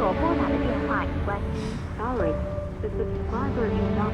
所拨打的电话已关机。Sorry, the subscriber is not.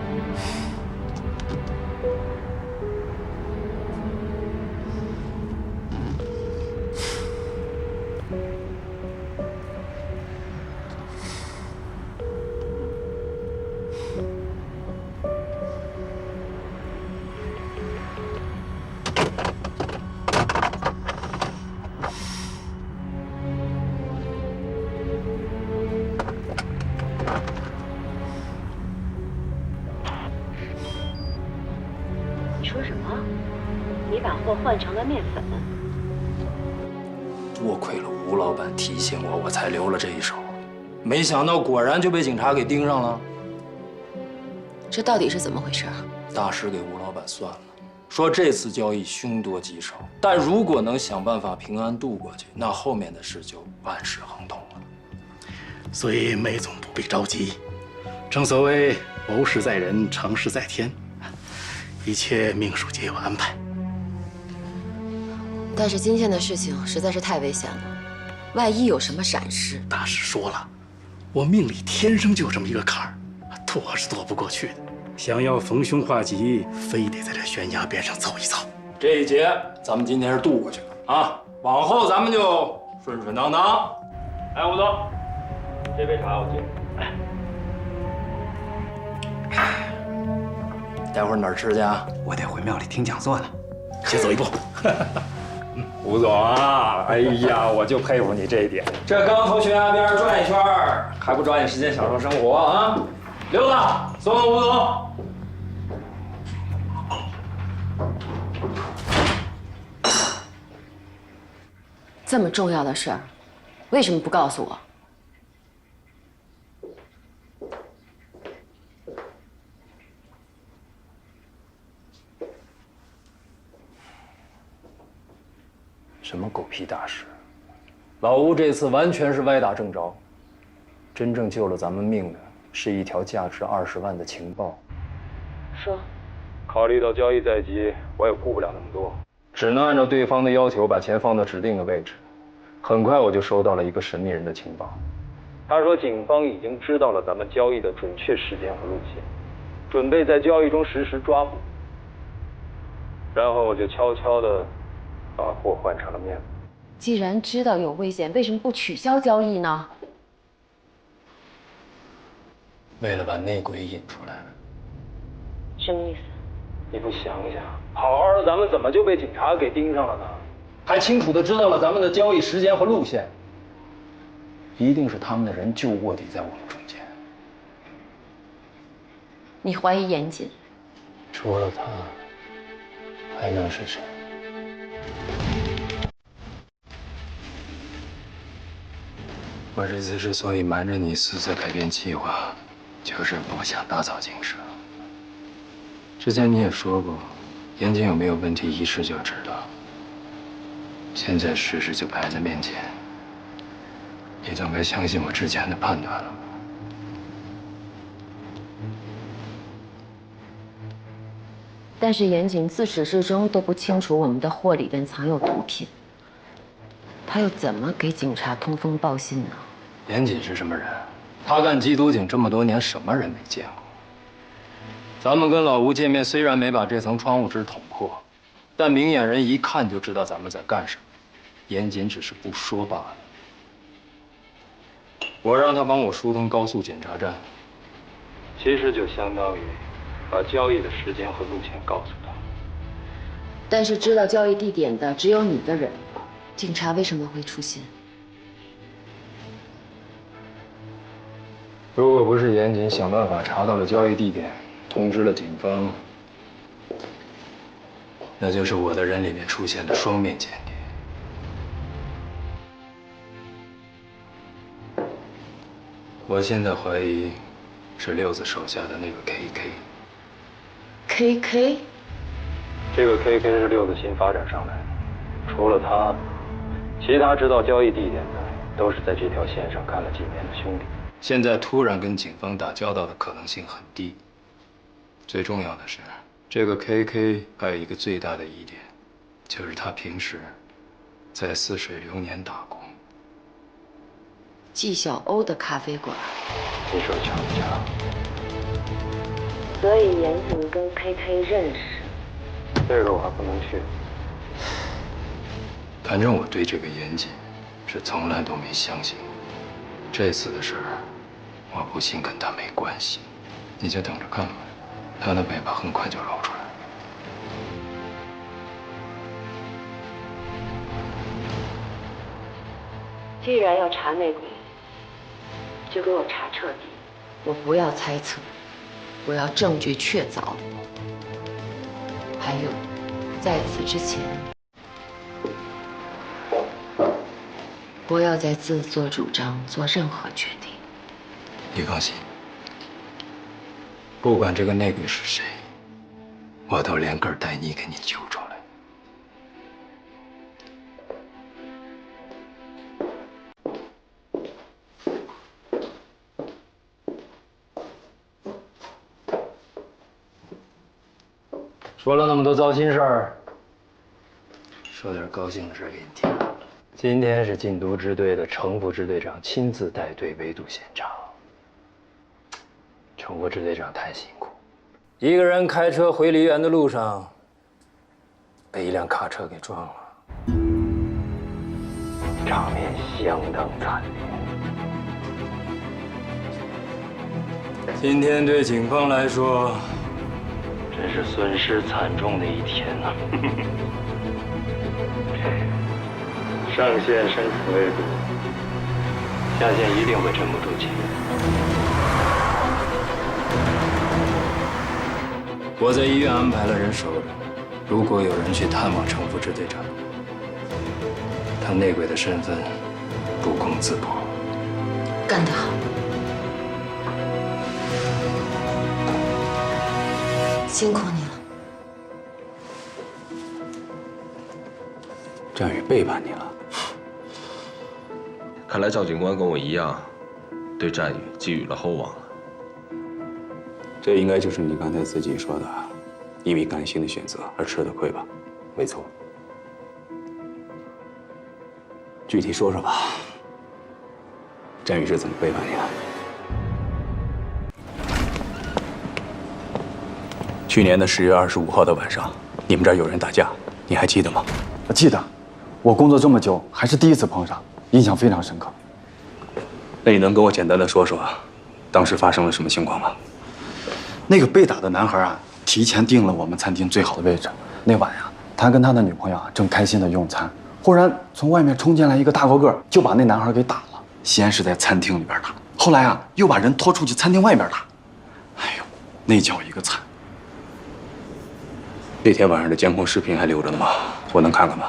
你说什么？你把货换成了面粉？多亏了吴老板提醒我，我才留了这一手。没想到果然就被警察给盯上了。这到底是怎么回事？大师给吴老板算了，说这次交易凶多吉少，但如果能想办法平安度过去，那后面的事就万事亨通了。所以梅总不必着急，正所谓谋事在人，成事在天，一切命数皆有安排。但是今天的事情实在是太危险了，万一有什么闪失……大师说了，我命里天生就有这么一个坎儿，躲是躲不过去的。想要逢凶化吉，非得在这悬崖边上走一遭。这一劫咱们今天是渡过去了啊，往后咱们就顺顺当当。哎，吴总，这杯茶我敬你。待会儿哪儿吃去啊？我得回庙里听讲座呢，先走一步。吴总啊，哎呀，我就佩服你这一点。这刚从悬崖边转一圈，还不抓紧时间享受生活啊？刘子，送吴总。这么重要的事儿，为什么不告诉我？什么狗屁大事！老吴这次完全是歪打正着，真正救了咱们命的是一条价值20万的情报。说，考虑到交易在即，我也顾不了那么多，只能按照对方的要求把钱放到指定的位置。很快我就收到了一个神秘人的情报，他说警方已经知道了咱们交易的准确时间和路线，准备在交易中实时抓捕。然后我就悄悄地把货换成了面粉。既然知道有危险，为什么不取消交易呢？为了把内鬼引出来。什么意思？你不想想，好好的咱们怎么就被警察给盯上了呢？还清楚的知道了咱们的交易时间和路线，一定是他们的人就卧底在我们中间。你怀疑严谨？除了他，还能是谁？我这次之所以瞒着你私自改变计划，就是不想打草惊蛇。之前你也说过，严谨有没有问题，一试就知道。现在事实就摆在面前，你总该相信我之前的判断了吧？但是严谨自始至终都不清楚我们的货里边藏有毒品，他又怎么给警察通风报信呢？严谨是什么人？他干缉毒警这么多年，什么人没见过？咱们跟老吴见面，虽然没把这层窗户纸捅破，但明眼人一看就知道咱们在干什么。严谨只是不说罢了。我让他帮我疏通高速检查站，其实就相当于把交易的时间和路线告诉他。但是知道交易地点的只有你的人，警察为什么会出现？如果不是严谨想办法查到了交易地点，通知了警方，那就是我的人里面出现了双面间谍。我现在怀疑是六子手下的那个 KK。这个 KK 是六子新发展上来的，除了他，其他知道交易地点的都是在这条线上干了几年的兄弟。现在突然跟警方打交道的可能性很低。最重要的是，这个 KK 还有一个最大的疑点，就是他平时在似水流年打工。纪晓鸥的咖啡馆。你说巧不巧？所以严景跟 KK 认识。这个我还不能确定。反正我对这个严谨是从来都没相信过。这次的事儿，我不信跟他没关系。你就等着看吧，他的尾巴很快就露出来。既然要查内鬼，就给我查彻底。我不要猜测，我要证据确凿。还有，在此之前，不要再自作主张做任何决定。你放心，不管这个内鬼是谁，我都连根带泥给你揪出来。说了那么多糟心事儿，说点高兴的事给你听。今天是禁毒支队的程副支队长亲自带队围堵现场。程副支队长太辛苦，一个人开车回梨园的路上，被一辆卡车给撞了，场面相当惨烈。今天对警方来说，真是损失惨重的一天呐！上线生死未卜，下线一定会沉不住气。我在医院安排了人守着，如果有人去探望程副支队长，他内鬼的身份不攻自破。干得好。辛苦你了。战宇背叛你了。看来赵警官跟我一样，对战宇寄予了厚望了。这应该就是你刚才自己说的，因为甘心的选择而吃的亏吧？没错。具体说说吧，战宇是怎么背叛你的？去年的10月25号的晚上，你们这儿有人打架，你还记得吗？记得，我工作这么久，还是第一次碰上，印象非常深刻。那你能跟我简单的说说，当时发生了什么情况吗？那个被打的男孩啊，提前订了我们餐厅最好的位置。那晚呀，他跟他的女朋友啊正开心的用餐，忽然从外面冲进来一个大高个，就把那男孩给打了。先是在餐厅里边打，后来啊又把人拖出去餐厅外边打。哎呦，那叫一个惨！那天晚上的监控视频还留着呢吗？我能看看吗？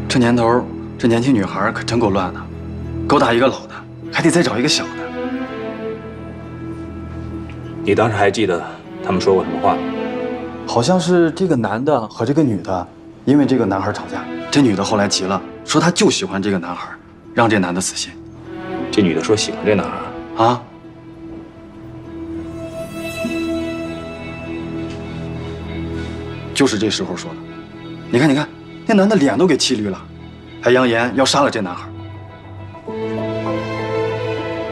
这年头，这年轻女孩可真够乱的，勾搭一个老的，还得再找一个小的。你当时还记得他们说过什么话吗？好像是这个男的和这个女的因为这个男孩吵架，这女的后来急了，说她就喜欢这个男孩，让这男的死心。这女的说喜欢这男孩啊？就是这时候说的。你看，你看，那男的脸都给气绿了，还扬言要杀了这男孩。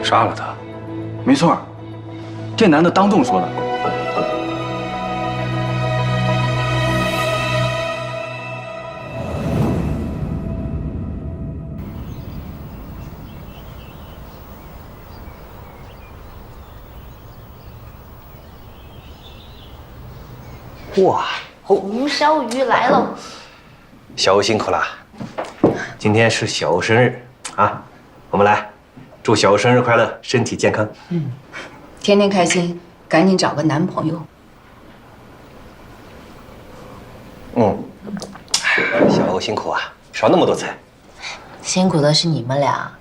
杀了他？没错，这男的当众说的。哇，红烧鱼来喽！小欧辛苦了，今天是小欧生日啊，我们来祝小欧生日快乐，身体健康。天天开心，赶紧找个男朋友。小欧辛苦啊，烧那么多菜。辛苦的是你们俩，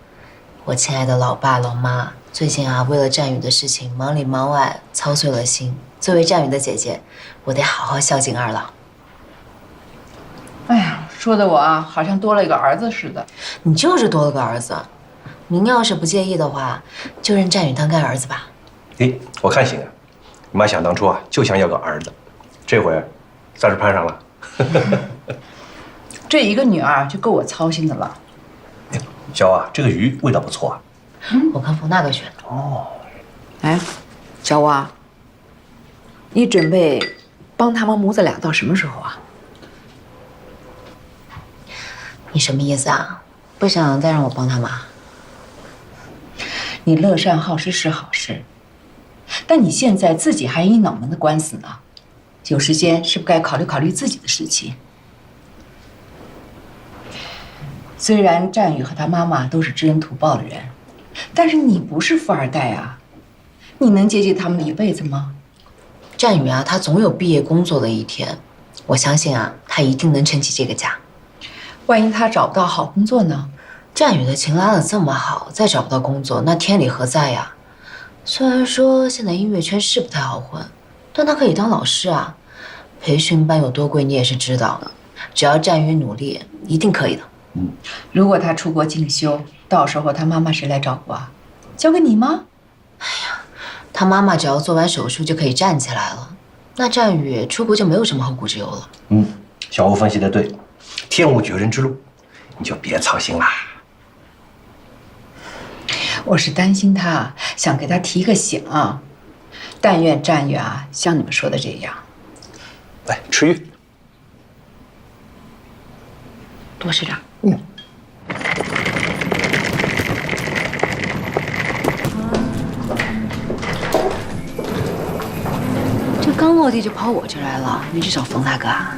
我亲爱的老爸老妈，最近啊为了战宇的事情忙里忙外，操碎了心。作为战宇的姐姐，我得好好孝敬二老。哎呀，说的我啊，好像多了一个儿子似的。你就是多了个儿子，您要是不介意的话，就认战宇当干儿子吧。我看行啊，妈想当初啊就想要个儿子，这回算是攀上了。这一个女儿就够我操心的了。小啊，这个鱼味道不错啊。我看冯大哥选的。哦，哎，小蛙，你准备帮他们母子俩到什么时候啊？你什么意思啊？不想再让我帮他吗？你乐善好施是好事，但你现在自己还一脑门的官司呢，有时间是不是该考虑考虑自己的事情？虽然战宇和他妈妈都是知恩图报的人，但是你不是富二代啊，你能接济他们的一辈子吗？战宇啊，他总有毕业工作的一天，我相信啊，他一定能撑起这个家。万一他找不到好工作呢？战宇的琴拉得这么好，再找不到工作，那天理何在呀？虽然说现在音乐圈是不太好混，但他可以当老师啊。培训班有多贵，你也是知道的。只要战宇努力，一定可以的。如果他出国进修，到时候他妈妈谁来照顾啊？交给你吗？他妈妈只要做完手术就可以站起来了，那战宇出国就没有什么后顾之忧了。小欧分析的对，天无绝人之路，你就别操心啦。我是担心他，想给他提个醒。但愿战宇啊，像你们说的这样。来吃鱼，多吃点。这刚落地就跑我这来了，你去找冯大哥啊？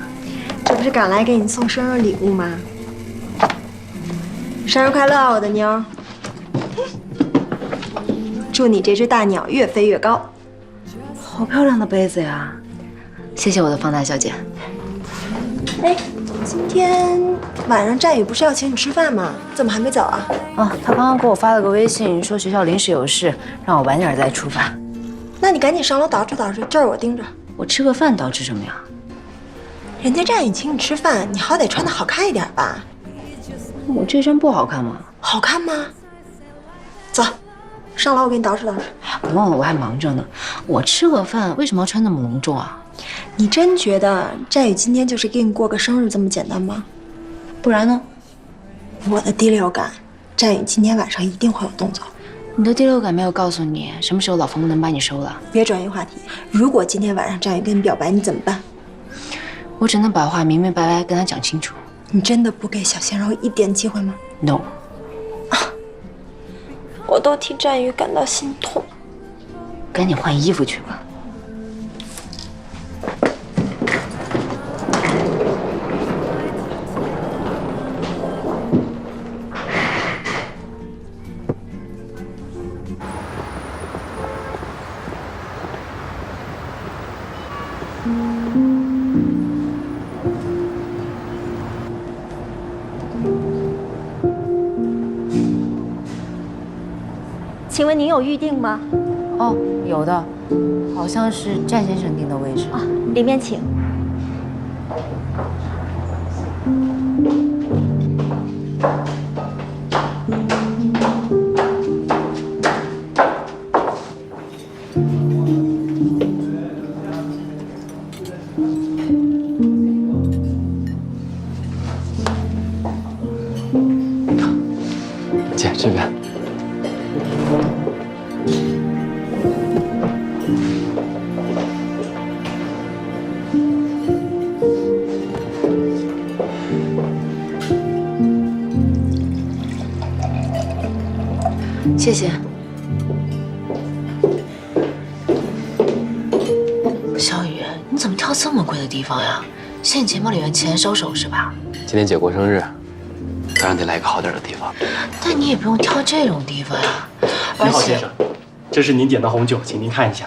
这不是赶来给你送生日礼物吗？生日快乐啊，我的妞儿！祝你这只大鸟越飞越高。好漂亮的杯子呀！谢谢我的方大小姐。哎，今天晚上战宇不是要请你吃饭吗？怎么还没走啊？哦，他刚刚给我发了个微信，说学校临时有事，让我晚点再出发。那你赶紧上楼捯饬捯饬，这儿我盯着。我吃个饭捯饬什么呀？人家战宇请你吃饭，你好歹穿得好看一点吧？我这身不好看吗？好看吗？走，上楼我给你捯饬捯饬。不用了，我还忙着呢。我吃个饭为什么要穿那么隆重啊？你真觉得战宇今天就是给你过个生日这么简单吗？不然呢？我的第六感，战宇今天晚上一定会有动作。你的第六感没有告诉你什么时候老冯能把你收了？别转移话题。如果今天晚上战宇跟你表白，你怎么办？我只能把话明明白白跟他讲清楚。你真的不给小鲜肉一点机会吗 ？No。我都替战宇感到心痛。赶紧换衣服去吧。请问您有预定吗？哦，有的，好像是战先生定的位置。啊，里面请。姐这边。谢谢。小雨，你怎么挑这么贵的地方呀？现在钱包里面钱收手是吧？今天姐过生日，当然得来个好点的地方。但你也不用挑这种地方呀。你好，先生，这是您点的红酒，请您看一下。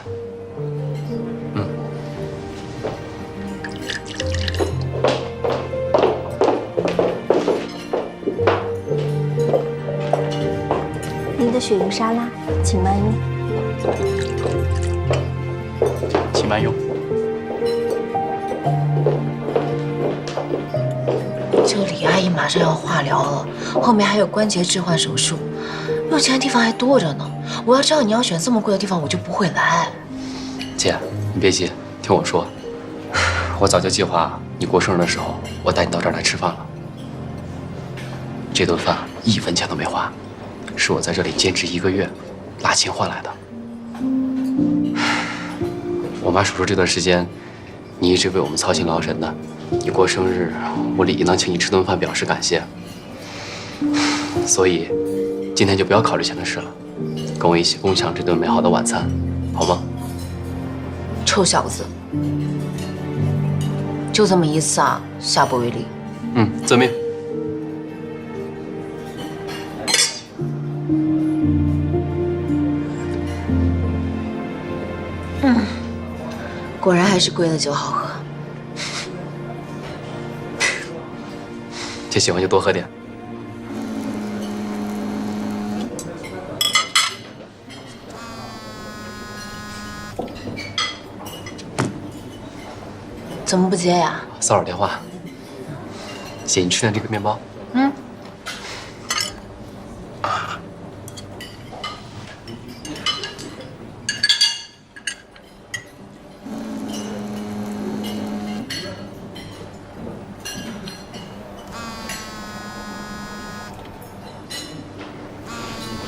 您的鳕鱼沙拉，请慢用。请慢用。这个李阿姨马上要化疗了，后面还有关节置换手术，用钱的地方还多着呢。我要知道你要选这么贵的地方，我就不会来。姐，你别急，听我说。我早就计划你过生日的时候，我带你到这儿来吃饭了。这顿饭1分钱都没花，是我在这里兼职1个月，拿钱换来的。我妈说这段时间，你一直为我们操心劳神的，你过生日，我理应当请你吃顿饭表示感谢。所以，今天就不要考虑钱的事了，跟我一起共享这顿美好的晚餐，好吗？臭小子，就这么一次啊，下不为例。遵命。果然还是贵的酒好喝。姐喜欢就多喝点。怎么不接呀？骚扰电话。姐，你吃点这个面包。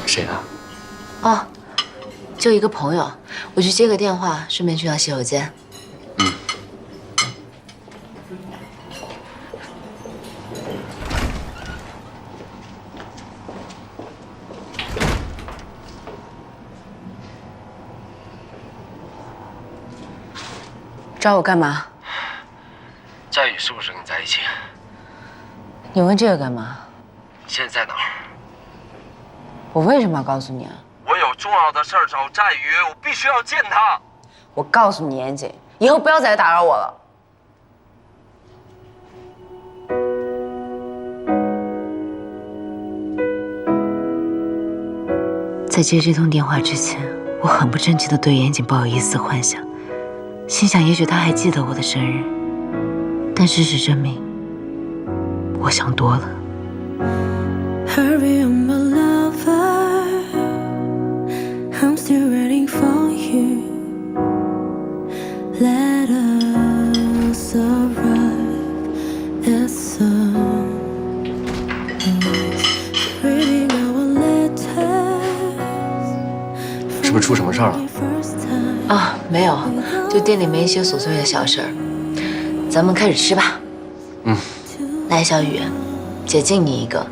谁啊？哦，就一个朋友，我去接个电话，顺便去趟洗手间。找我干嘛？佳宇是不是跟你在一起？你问这个干嘛？你现在在哪儿？我为什么要告诉你啊？我有重要的事儿找佳宇，我必须要见他。我告诉你，严谨，以后不要再来打扰我了。在接这通电话之前，我很不争气地对严谨抱有一丝幻想，心想也许他还记得我的生日，但事实证明，我想多了。Hurry, my lover, I'm still waiting for you. Let us arrive at sunrise. Reading our letters. 是不是出什么事儿了？啊，没有，就店里面一些琐碎的小事儿。咱们开始吃吧。来，小雨，姐敬你一个，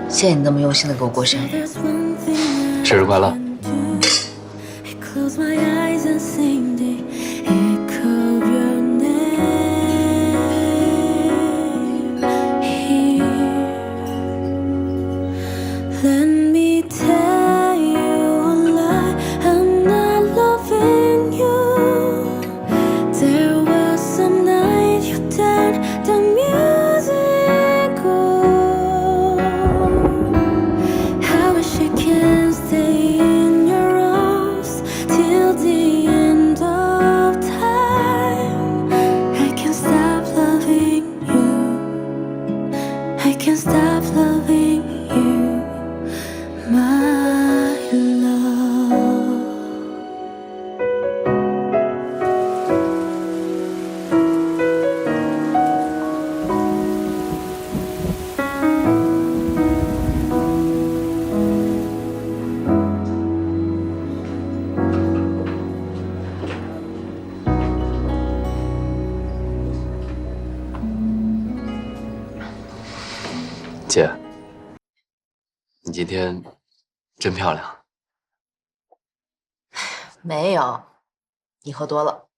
谢谢你那么用心的给我过生日。生日快乐。Close my eyes and sing the echo of your name here. Let me tell you a lie, I'm not loving you. There was some night you turned the music on. I wish I can stay in your arms till the end of time. I can't stop loving you. I can't stop loving you, my love.姐，你今天真漂亮。没有，你喝多了。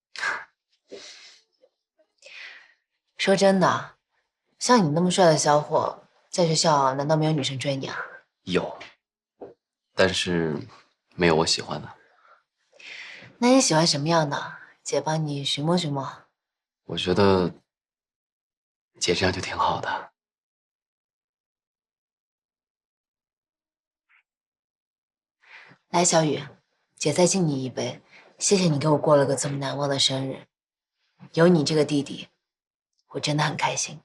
说真的，像你那么帅的小伙，在学校难道没有女生追你啊？有，但是没有我喜欢的。那你喜欢什么样的？姐帮你寻摸寻摸。我觉得姐这样就挺好的。来，小雨，姐再敬你一杯，谢谢你给我过了个这么难忘的生日。有你这个弟弟，我真的很开心。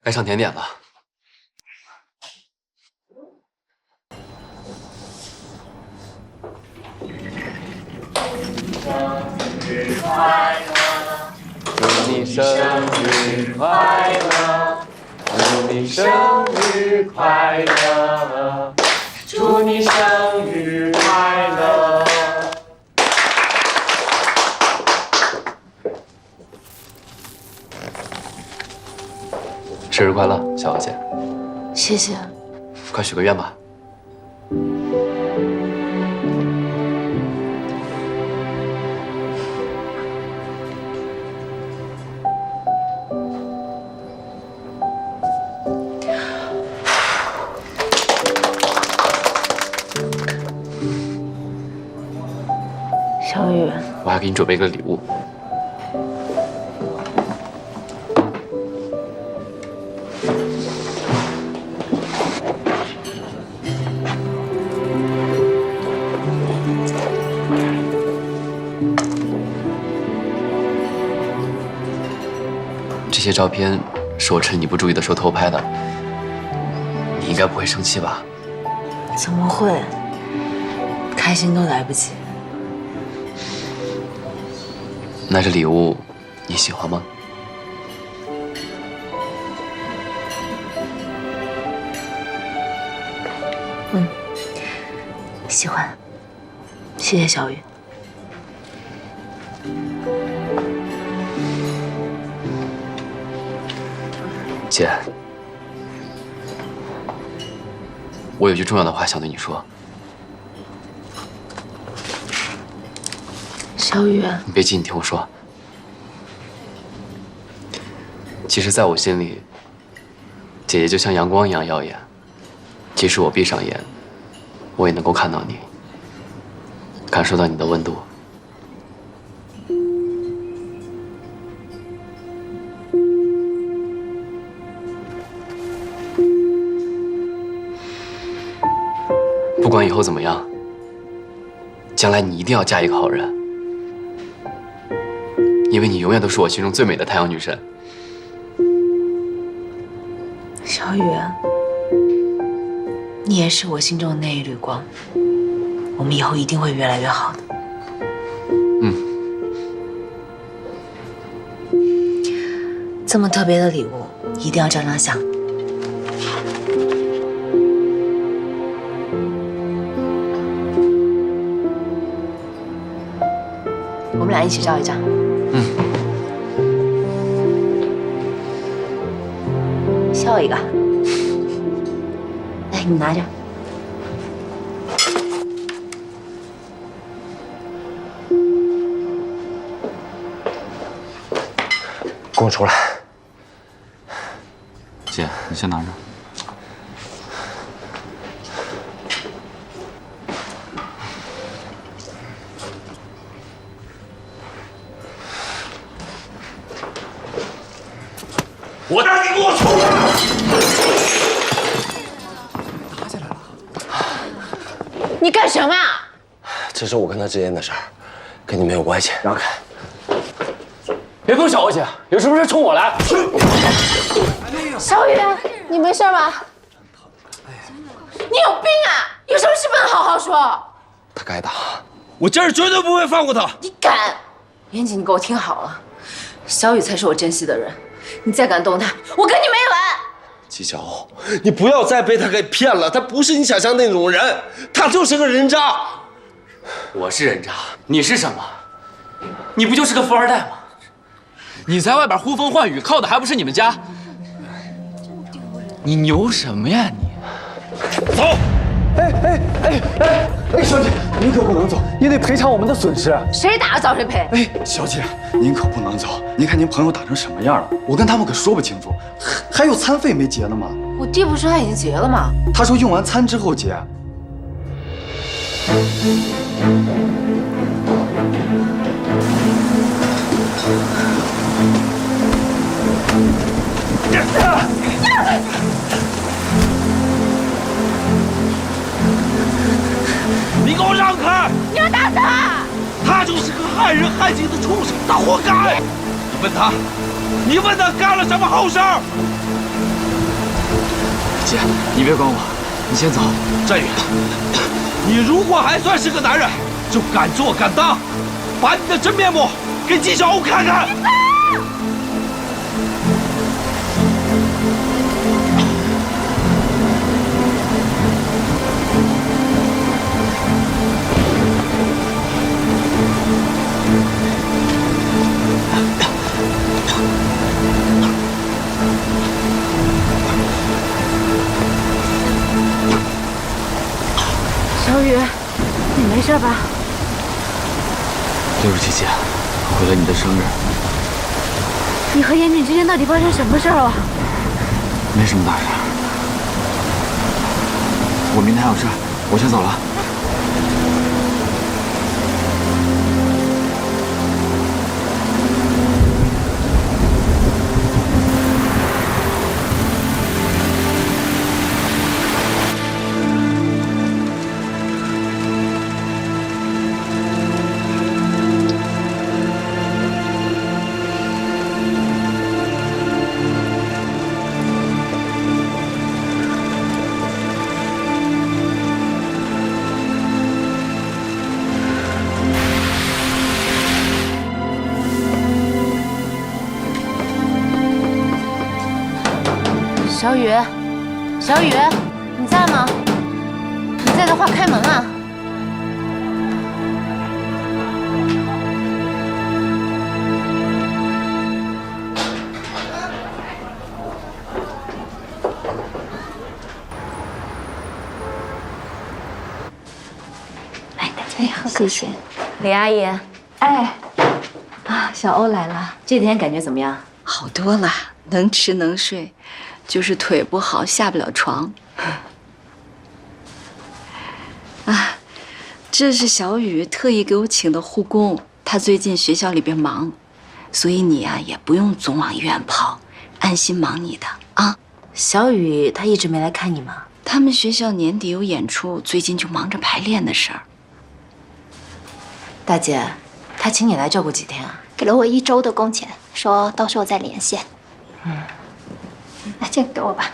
该上甜点了。祝你生日快乐，祝你生日快乐，祝你生日快乐。生日快乐，小娥姐！谢谢。快许个愿吧。小雨，我还给你准备个礼物。这些照片是我趁你不注意的时候偷拍的，你应该不会生气吧？怎么会？开心都来不及。那这礼物你喜欢吗？喜欢。谢谢小雨。姐，我有句重要的话想对你说。小雨，你别急，你听我说。其实，在我心里，姐姐就像阳光一样耀眼。即使我闭上眼，我也能够看到你，感受到你的温度。不管以后怎么样，将来你一定要嫁一个好人，因为你永远都是我心中最美的太阳女神。小雨，你也是我心中的那一缕光，我们以后一定会越来越好的。这么特别的礼物，一定要照张相。我们俩一起照一张。笑一个。来，你拿着。跟我出来。姐，你先拿着。我让你给我出来！打起来了！你干什么呀？这是我跟他之间的事儿，跟你没有关系。让开！别碰小娥姐，有什么事冲我来。小雨，你没事吧？你有病啊！有什么事不能好好说？他该打，我今儿绝对不会放过他。你敢？严谨，你给我听好了，小雨才是我珍惜的人。你再敢动他，我跟你没完！纪晓，你不要再被他给骗了，他不是你想象那种人，他就是个人渣。我是人渣，你是什么？你不就是个富二代吗？你在外边呼风唤雨，靠的还不是你们家？你牛什么呀你？走！哎，小姐，您可不能走，您得赔偿我们的损失。谁打了找谁赔。哎，小姐，您可不能走。您看您朋友打成什么样了？我跟他们可说不清楚，还有餐费没结呢吗？我弟不是说他已经结了吗？他说用完餐之后结。你给我让开！你要打他！他就是个害人害己的畜生，他活该！你问他干了什么好事儿？姐，你别管我，你先走。战宇，你如果还算是个男人，就敢做敢当，把你的真面目给纪晓鸥看看。小雨，你没事吧？对不起姐，毁了你的生日。你和严谨之间到底发生什么事儿了？没什么大事。我明天还有事，我先走了。小雨，小雨，你在吗？你在的话，开门啊！来，大家也喝。谢谢。李阿姨，哎，啊，小欧来了，这几天感觉怎么样？好多了，能吃能睡，就是腿不好，下不了床。啊，这是小雨特意给我请的护工，他最近学校里边忙，所以你呀也不用总往医院跑，安心忙你的啊。小雨她一直没来看你吗？他们学校年底有演出，最近就忙着排练的事儿。大姐，她请你来照顾几天啊？给了我1周的工钱，说到时候再联系。那这个给我吧，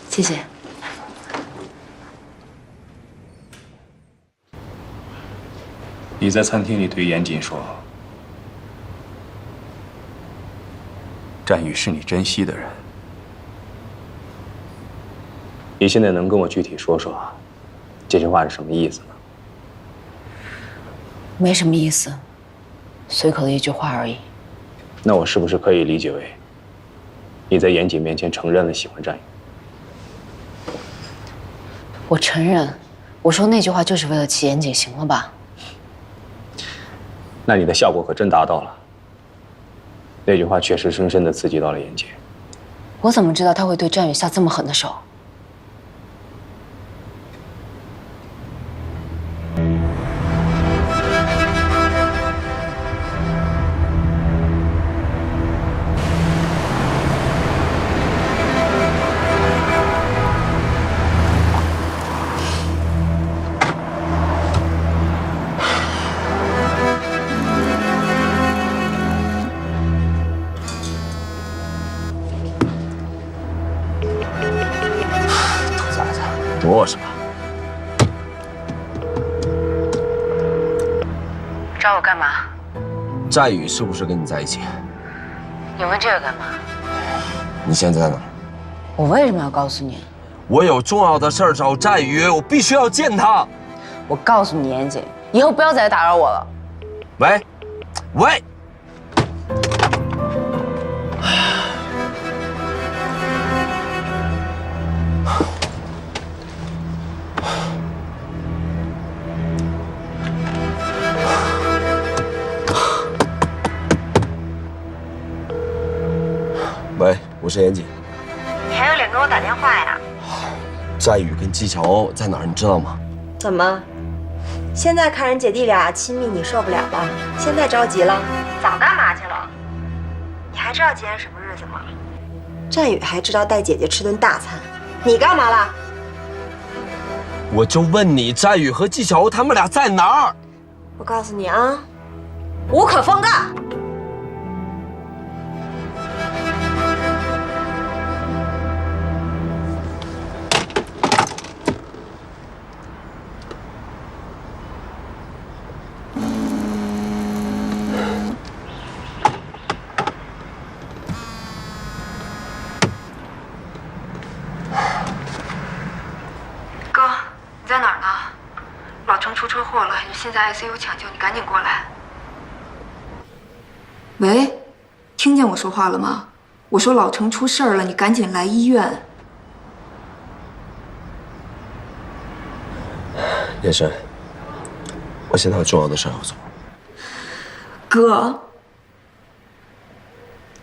谢谢。你在餐厅里对严谨说：“战宇是你珍惜的人。”你现在能跟我具体说说，这句话是什么意思吗？没什么意思，随口的一句话而已。那我是不是可以理解为，你在严谨面前承认了喜欢战宇？我承认，我说那句话就是为了气严谨，行了吧？那你的效果可真达到了。那句话确实深深地刺激到了严谨。我怎么知道他会对战宇下这么狠的手？躲什么？找我干嘛？战宇是不是跟你在一起？你问这个干嘛？你现在在哪儿？我为什么要告诉你？我有重要的事儿找战宇，我必须要见他。我告诉你，严谨，以后不要再来打扰我了。喂，喂。喂，我是严谨。你还有脸给我打电话呀？战宇跟纪晓鸥在哪儿，你知道吗？怎么？现在看人姐弟俩亲密，你受不了了？现在着急了？早干嘛去了？你还知道今天什么日子吗？战宇还知道带姐姐吃顿大餐，你干嘛了？我就问你，战宇和纪晓鸥他们俩在哪儿？我告诉你啊，无可奉告。老程出车祸了，现在 ICU 抢救，你赶紧过来。喂，听见我说话了吗？我说老程出事儿了，你赶紧来医院。燕山，我现在有重要的事要做。哥，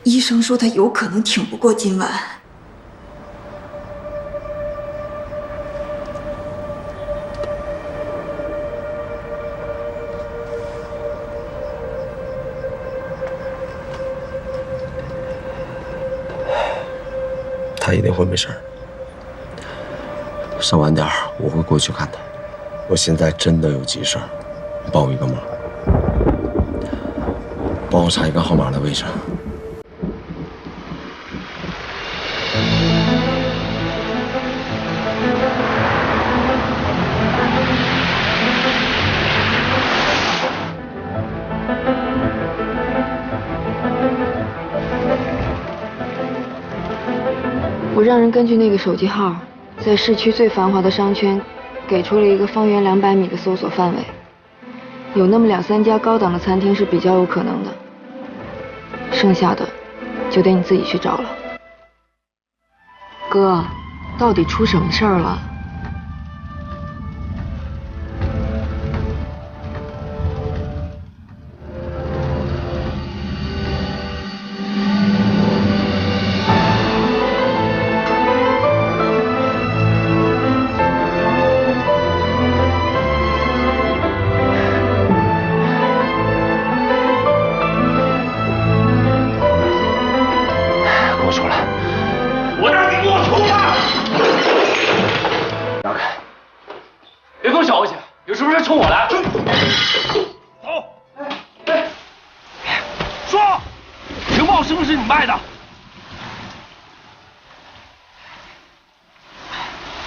医生说他有可能挺不过今晚。他一定会没事儿。稍晚点我会过去看他。我现在真的有急事儿，你帮我一个忙，帮我查一个号码的位置。我让人根据那个手机号，在市区最繁华的商圈，给出了一个方圆200米的搜索范围，有那么2、3家高档的餐厅是比较有可能的，剩下的就得你自己去找了。哥，到底出什么事儿了？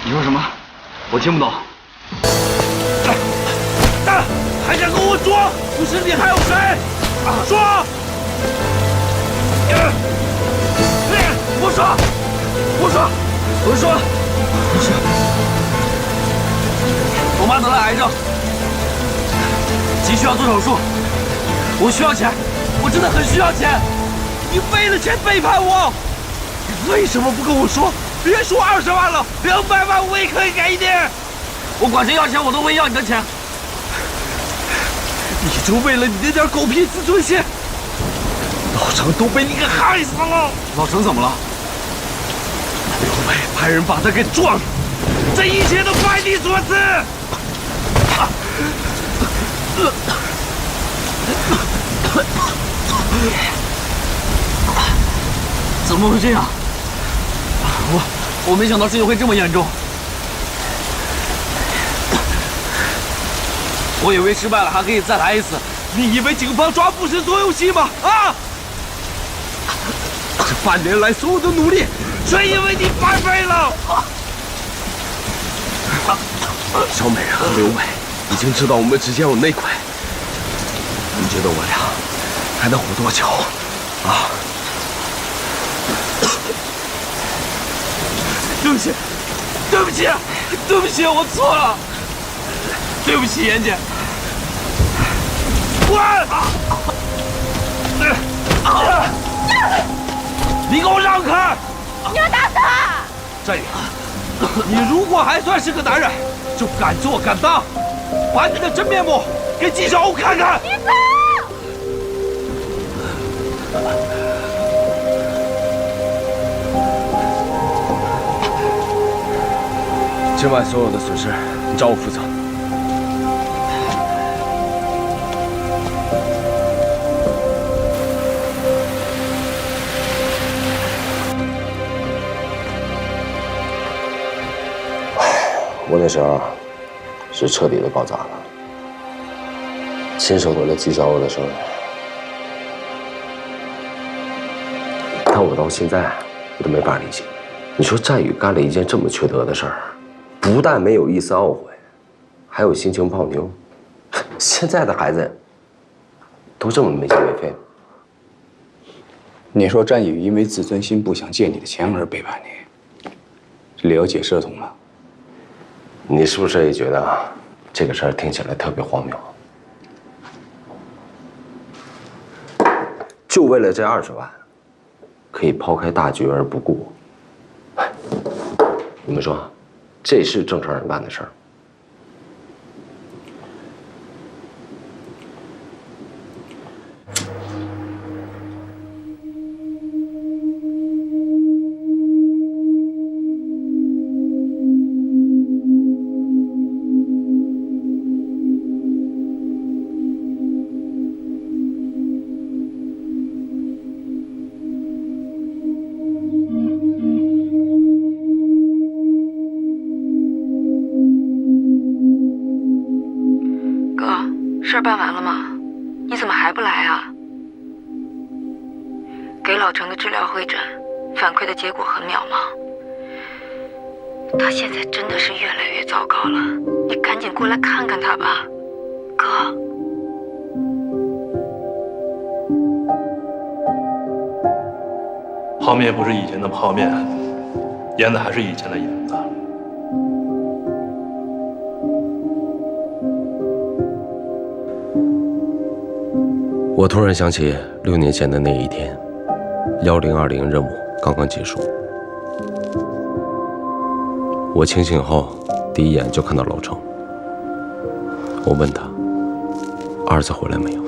你说什么？我听不懂。还想跟我说？不是你还有谁？说！不说！不说！不说！不说！我妈得了癌症，急需要做手术，我需要钱，我真的很需要钱。你为了钱背叛我，你为什么不跟我说？别说20万了，200万我也可以给你。我管谁要钱，我都会要你的钱。你就为了你那点狗屁自尊心，老程都被你给害死了。老程怎么了？刘伟派人把他给撞了，这一切都怪你所赐。怎么会这样？我没想到事情会这么严重。我以为失败了还可以再来一次。你以为警方抓捕是做游戏吗？啊！这半年来所有的努力，全因为你白费了。小美和刘伟已经知道我们之间有内鬼，你觉得我俩还能活多久？啊！对不起，对不起，对不起，我错了，对不起，妍姐。滚！你给我让开！你要打死他！战宇，你如果还算是个男人，就敢做敢当，把你的真面目给纪晓鸥看看。你走！今晚所有的损失，你找我负责。我那时候是彻底的搞砸了，亲手毁了纪晓鸥的生日。但我到现在我都没法理解，你说战宇干了一件这么缺德的事儿，不但没有一丝懊悔，还有心情泡妞。现在的孩子都这么没心没肺。你说战宇因为自尊心不想借你的钱而背叛你，这理由解释得通吗？你是不是也觉得这个事儿听起来特别荒谬。就为了这20万，可以抛开大局而不顾。你们说，这是正常人干的事儿？事儿办完了吗？你怎么还不来啊？给老程的治疗会诊，反馈的结果很渺茫。他现在真的是越来越糟糕了，你赶紧过来看看他吧，哥。泡面不是以前的泡面，腌的还是以前的腌子。我突然想起6年前的那一天，1020任务刚刚结束。我清醒后，第一眼就看到老程。我问他：“儿子回来没有？”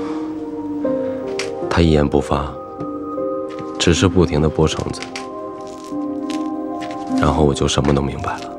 他一言不发，只是不停地拨绳子。然后我就什么都明白了。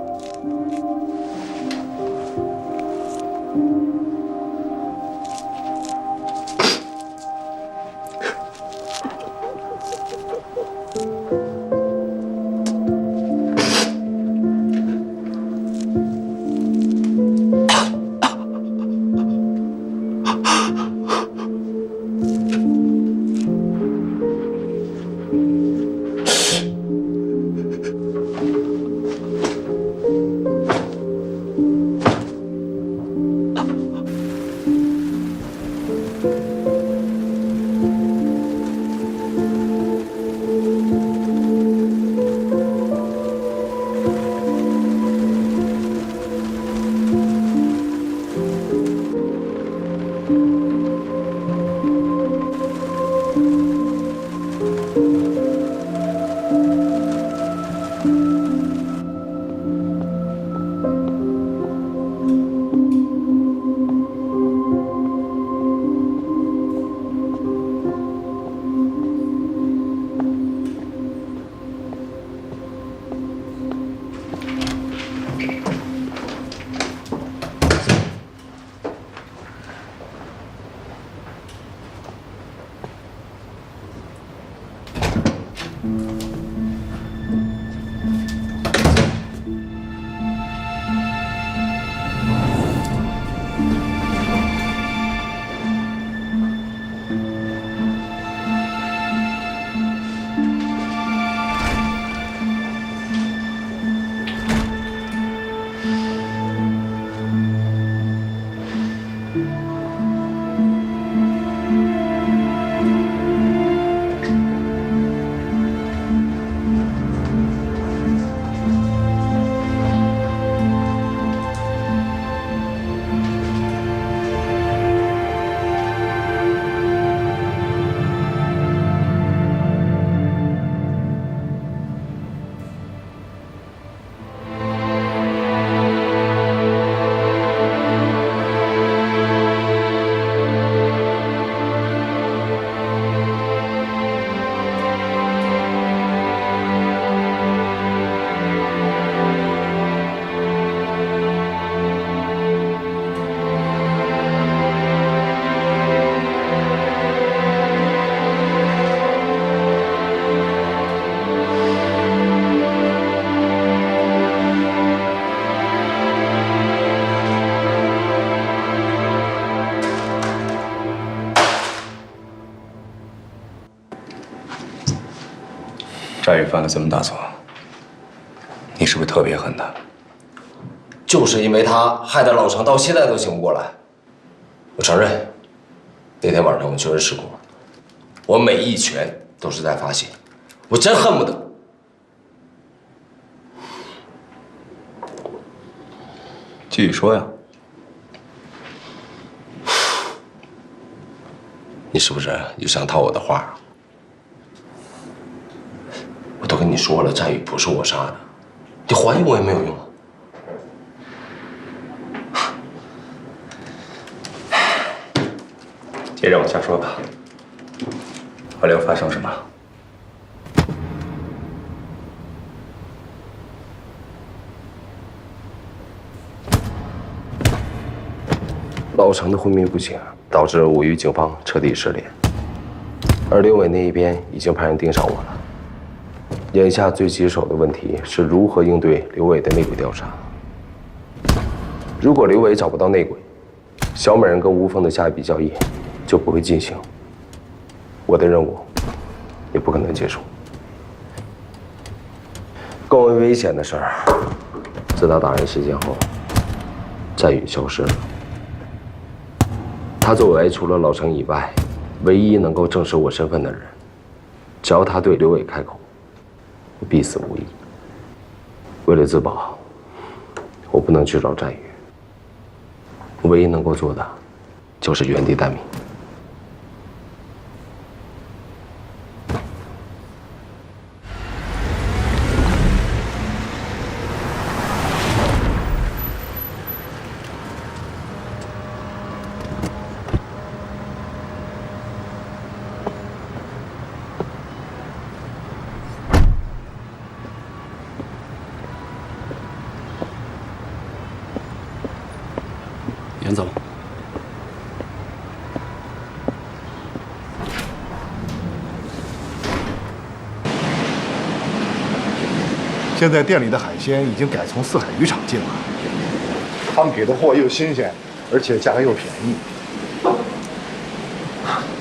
赵宇犯了这么大错，你是不是特别恨他？就是因为他，害得老程到现在都醒不过来。我承认，那天晚上我确实失控了，我每一拳都是在发泄，我真恨不得。继续说呀。你是不是又想套我的话？我都跟你说了，战宇不是我杀的，你怀疑我也没有用。接着往下说吧。后来又发生什么？老程的昏迷不醒，导致我与警方彻底失联。而刘伟那一边已经派人盯上我了。眼下最棘手的问题是如何应对刘伟的内鬼调查。如果刘伟找不到内鬼，小美人跟吴峰的下一笔交易就不会进行，我的任务也不可能结束。更为危险的事儿，自打打人事件后，战宇消失了。他作为除了老程以外唯一能够证实我身份的人，只要他对刘伟开口，我必死无疑。为了自保，我不能去找战宇。我唯一能够做的，就是原地待命。严总，现在店里的海鲜已经改从四海渔场进了，他们给的货又新鲜，而且价格又便宜。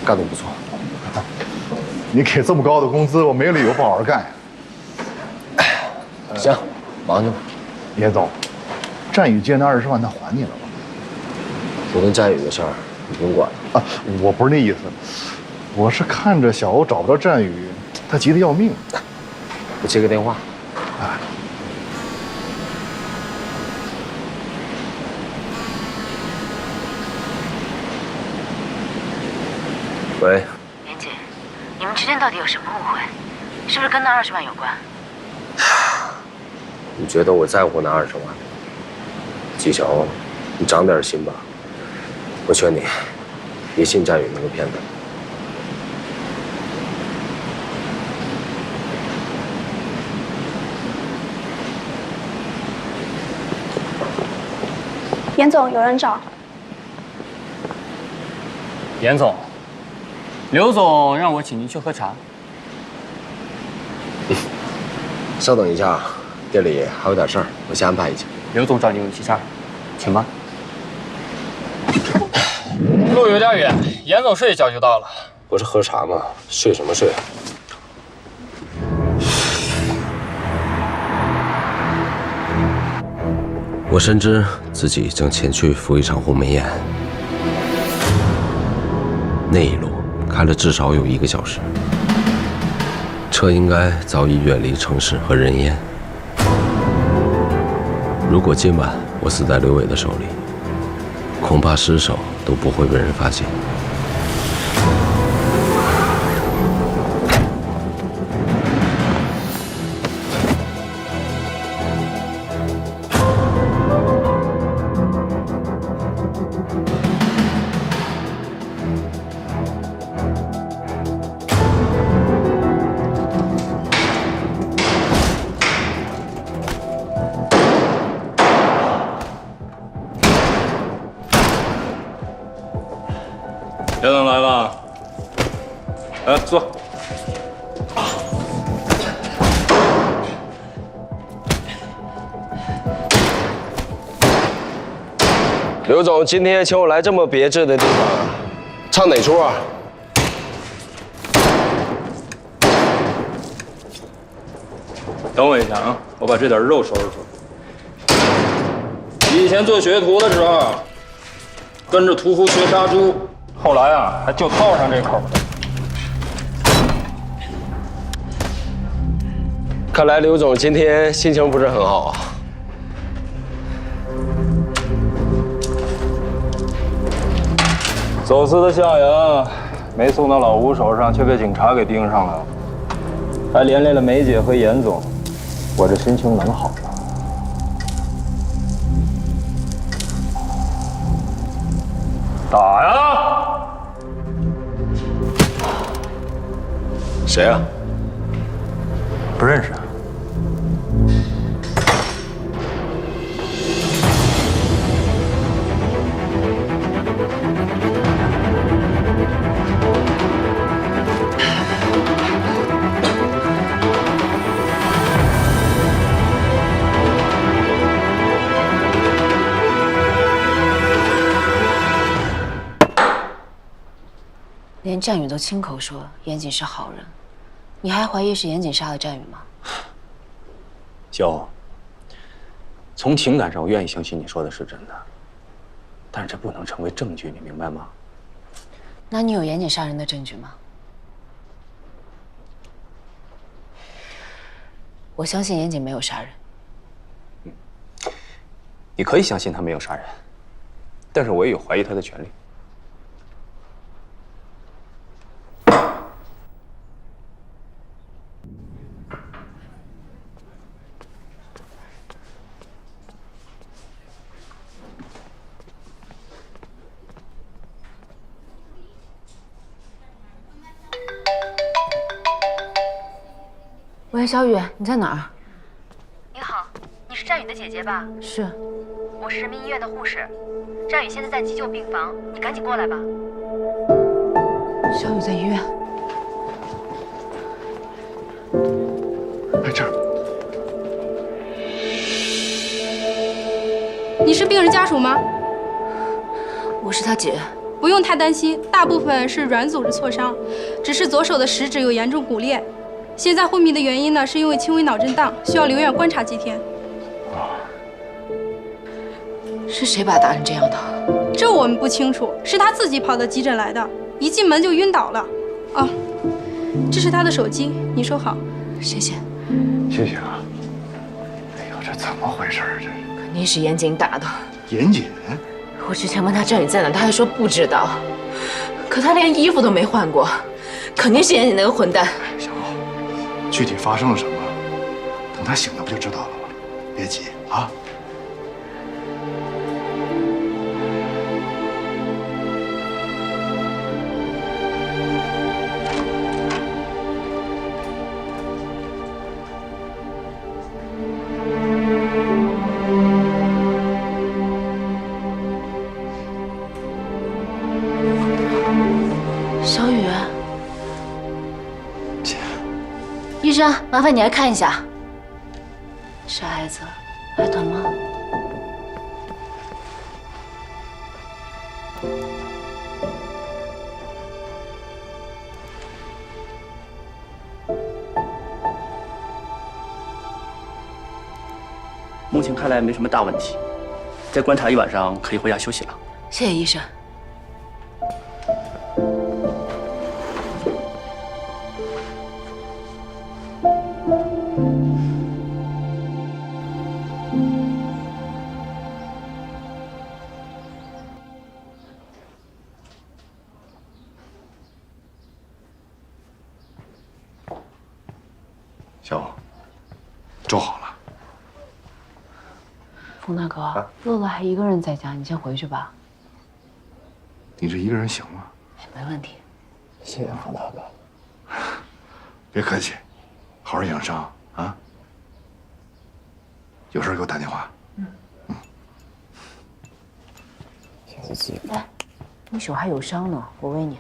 干得不错，你给这么高的工资，我没理由不好好干呀。行，忙去吧。严总，战宇借那20万，他还你了吗？我跟战宇的事儿，你不用管了。啊，我不是那意思，我是看着小欧找不着战宇，他急得要命。我接个电话。啊。喂。莲姐，你们之间到底有什么误会？是不是跟那20万有关？你觉得我在乎那20万？纪晓，你长点心吧。我劝你，别信战宇那个骗子。严总，有人找。严总，刘总让我请您去喝茶。稍等一下，店里还有点事儿，我先安排一下。刘总找你有急事儿，请吧。路有点远，严总睡一觉就到了。不是喝茶吗？睡什么睡？我深知自己正前去赴一场鸿门宴，那一路开了至少有1个小时，车应该早已远离城市和人烟。如果今晚我死在刘伟的手里，恐怕尸首都不会被人发现。严总来了，来坐。刘总今天请我来这么别致的地方，唱哪出啊？等我一下啊，我把这点肉收拾收拾。以前做学徒的时候，跟着屠夫学杀猪。后来啊，还就套上这口了。看来刘总今天心情不是很好啊。走私的下人没送到老吴手上，却被警察给盯上了，还连累了梅姐和严总，我这心情能好吗？打呀！谁啊？不认识啊。连战宇都亲口说严谨是好人，你还怀疑是严谨杀了战宇吗？萧，从情感上我愿意相信你说的是真的，但是这不能成为证据，你明白吗？那你有严谨杀人的证据吗？我相信严谨没有杀人。你可以相信他没有杀人，但是我也有怀疑他的权利。喂，小雨，你在哪儿？你好，你是战宇的姐姐吧？是。我是人民医院的护士，战宇现在在急救病房，你赶紧过来吧。小雨在医院。在这儿。你是病人家属吗？我是他姐。不用太担心，大部分是软组织挫伤，只是左手的食指有严重骨裂。现在昏迷的原因呢，是因为轻微脑震荡，需要留院观察几天。是谁把他打成这样的？这我们不清楚，是他自己跑到急诊来的，一进门就晕倒了。哦，这是他的手机，你收好。谢谢。谢谢啊。哎呦，这怎么回事啊？这肯定是严谨打的。严谨？我之前问他战宇在哪，他还说不知道。可他连衣服都没换过，肯定是严谨那个混蛋。小欧，具体发生了什么，等他醒了不就知道了吗？别急啊。小雨，姐，医生，麻烦你来看一下。傻孩子，还疼吗？目前看来没什么大问题，再观察一晚上，可以回家休息了。谢谢医生。小欧，粥好了。冯大哥，乐乐还一个人在家，你先回去吧。你这一个人行吗？没问题。谢谢冯大哥。别客气，好好养伤啊。有事给我打电话。小姐，来，你手还有伤呢，我喂你。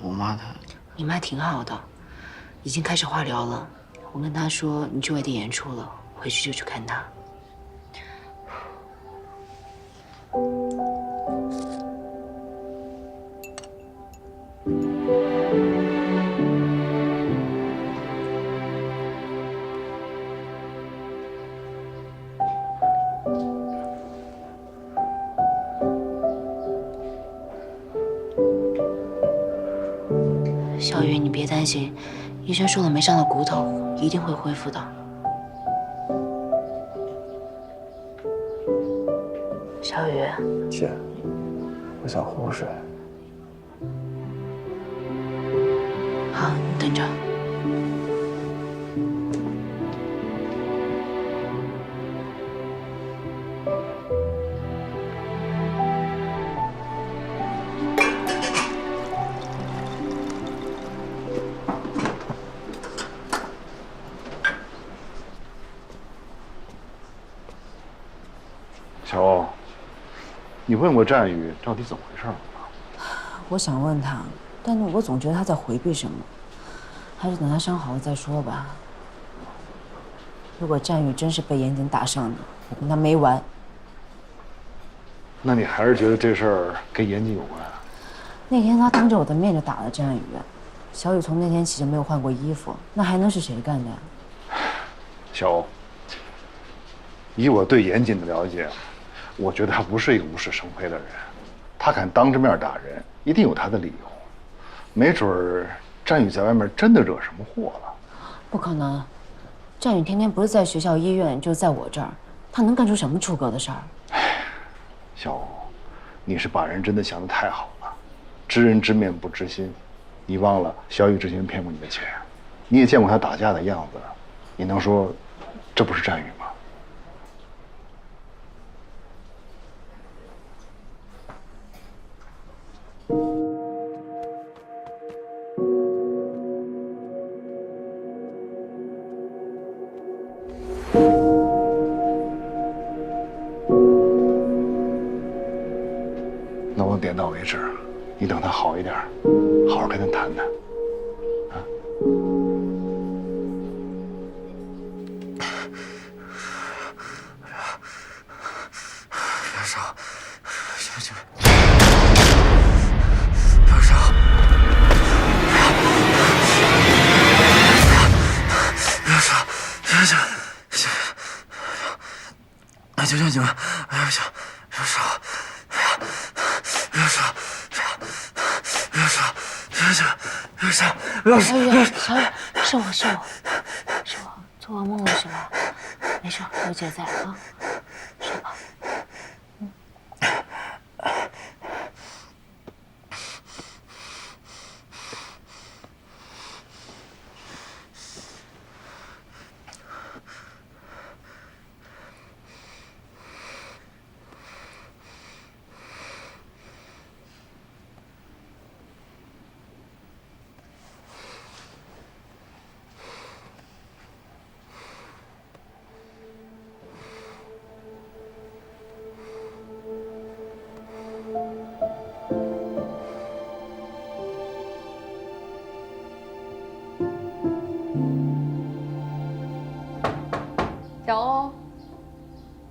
我妈她，你妈挺好的，已经开始化疗了。我跟她说你去外地演出了，回去就去看她。小雨，你别担心，医生说了没伤到骨头，一定会恢复的。小雨，姐，我想喝水。好，你等着。小欧，你问过战宇到底怎么回事吗？我想问他，但是我总觉得他在回避什么，还是等他伤好了再说吧。如果战宇真是被严谨打伤的，我跟他没完。那你还是觉得这事儿跟严谨有关啊？那天他当着我的面就打了战宇，小雨从那天起就没有换过衣服，那还能是谁干的呀？小欧，以我对严谨的了解，我觉得他不是一个无事生非的人，他敢当着面打人，一定有他的理由。没准儿战宇在外面真的惹什么祸了。不可能，战宇天天不是在学校、医院，就是在我这儿，他能干出什么出格的事儿？小欧，你是把人真的想得太好了，知人知面不知心。你忘了小雨之前骗过你的钱，你也见过他打架的样子，你能说这不是战宇吗？那我点到为止，你等他好一点，好好跟他谈谈。啊。别烧，兄弟们，别烧！别烧！行，求求你们，哎呀，行，别烧！别烧！别烧！行，别烧！不要烧！小雨，是我，做噩梦了是吧？没事，有姐在啊，睡吧。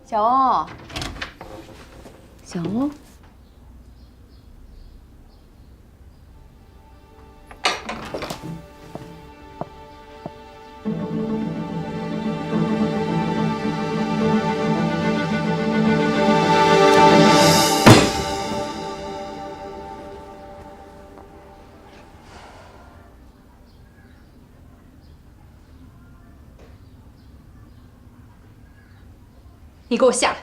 小欧，你给我下来！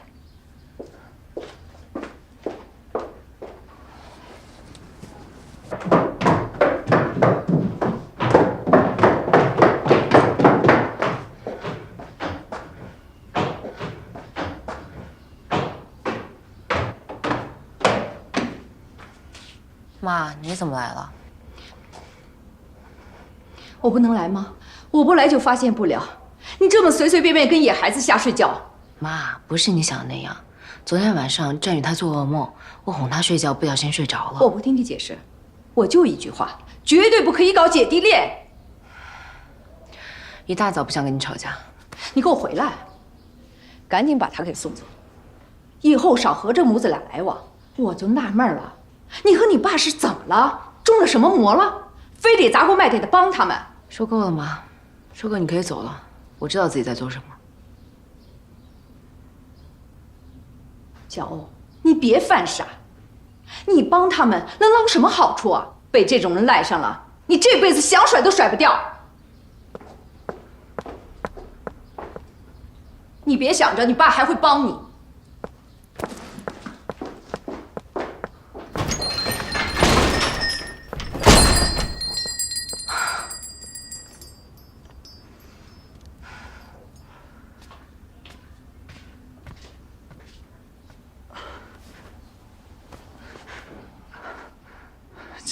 妈，你怎么来了？我不能来吗？我不来就发现不了。你这么随随便便跟野孩子瞎睡觉。妈，不是你想的那样。昨天晚上战宇他做噩梦，我哄他睡觉，不小心睡着了。我不听你解释，我就一句话，绝对不可以搞姐弟恋。一大早不想跟你吵架，你给我回来，赶紧把他给送走，以后少和这母子俩来往。我就纳闷了，你和你爸是怎么了？中了什么魔了？非得砸锅卖铁的帮他们？说够了吗？说够你可以走了，我知道自己在做什么。小欧，你别犯傻，你帮他们能捞什么好处啊？被这种人赖上了，你这辈子想甩都甩不掉。你别想着你爸还会帮你。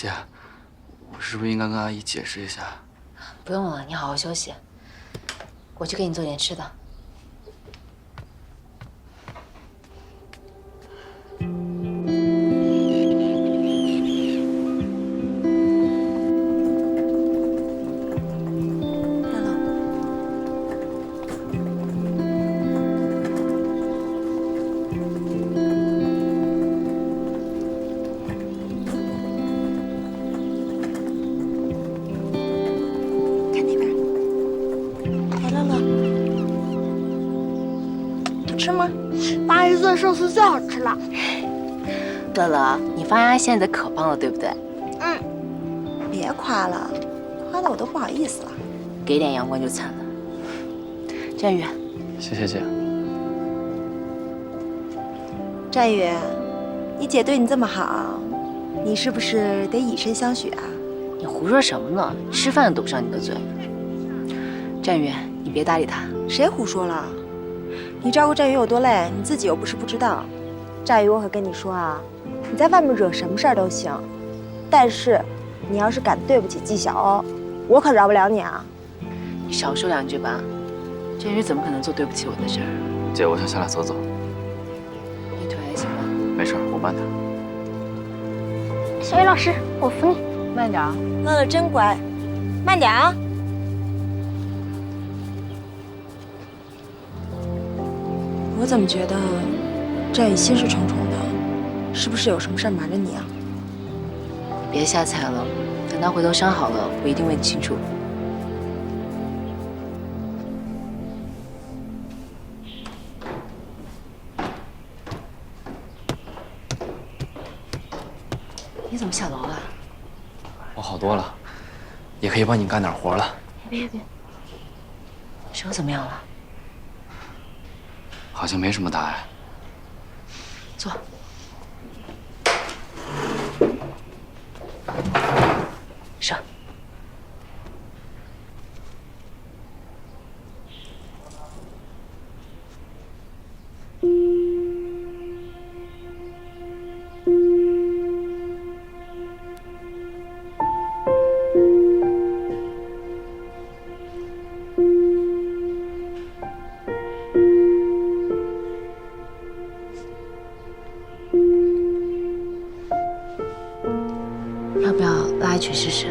姐，我是不是应该跟阿姨解释一下？不用了，你好好休息。我去给你做点吃的。吃吗？妈姨做的寿司最好吃了。乐乐，你发芽现在可棒了，对不对？嗯。别夸了，夸的我都不好意思了。给点阳光就惨了。战宇，谢谢姐。战宇，你姐对你这么好，你是不是得以身相许啊？你胡说什么呢？吃饭都堵不上你的嘴。战宇，你别搭理他。谁胡说了？你照顾战宇有多累，你自己又不是不知道。战宇，我可跟你说啊，你在外面惹什么事儿都行，但是你要是敢对不起纪晓哦，我可饶不了你啊！你少说两句吧。战宇怎么可能做对不起我的事儿？姐，我想下来走走。你腿还行吗？没事，我慢点。小雨老师，我扶你，慢点啊。乐乐真乖，慢点啊。我怎么觉得战宇心事重重的，是不是有什么事儿瞒着你啊？别瞎猜了，等他回头伤好了，我一定问你清楚。你怎么下楼了？我好多了，也可以帮你干点活了。别，手怎么样了？好像没什么大碍。坐。上。要不要拉一曲试试？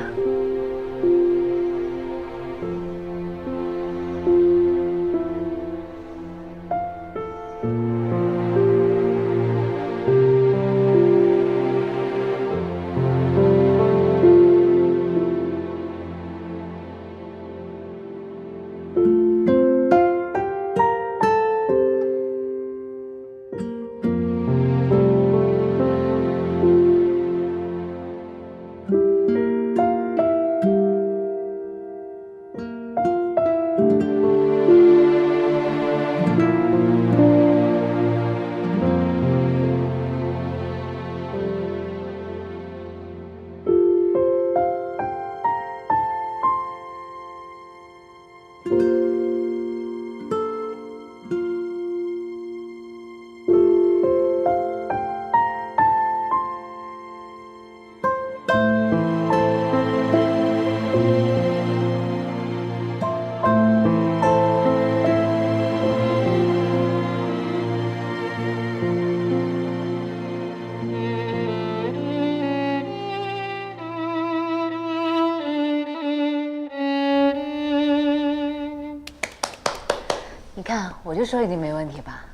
你看，我就说一定没问题吧。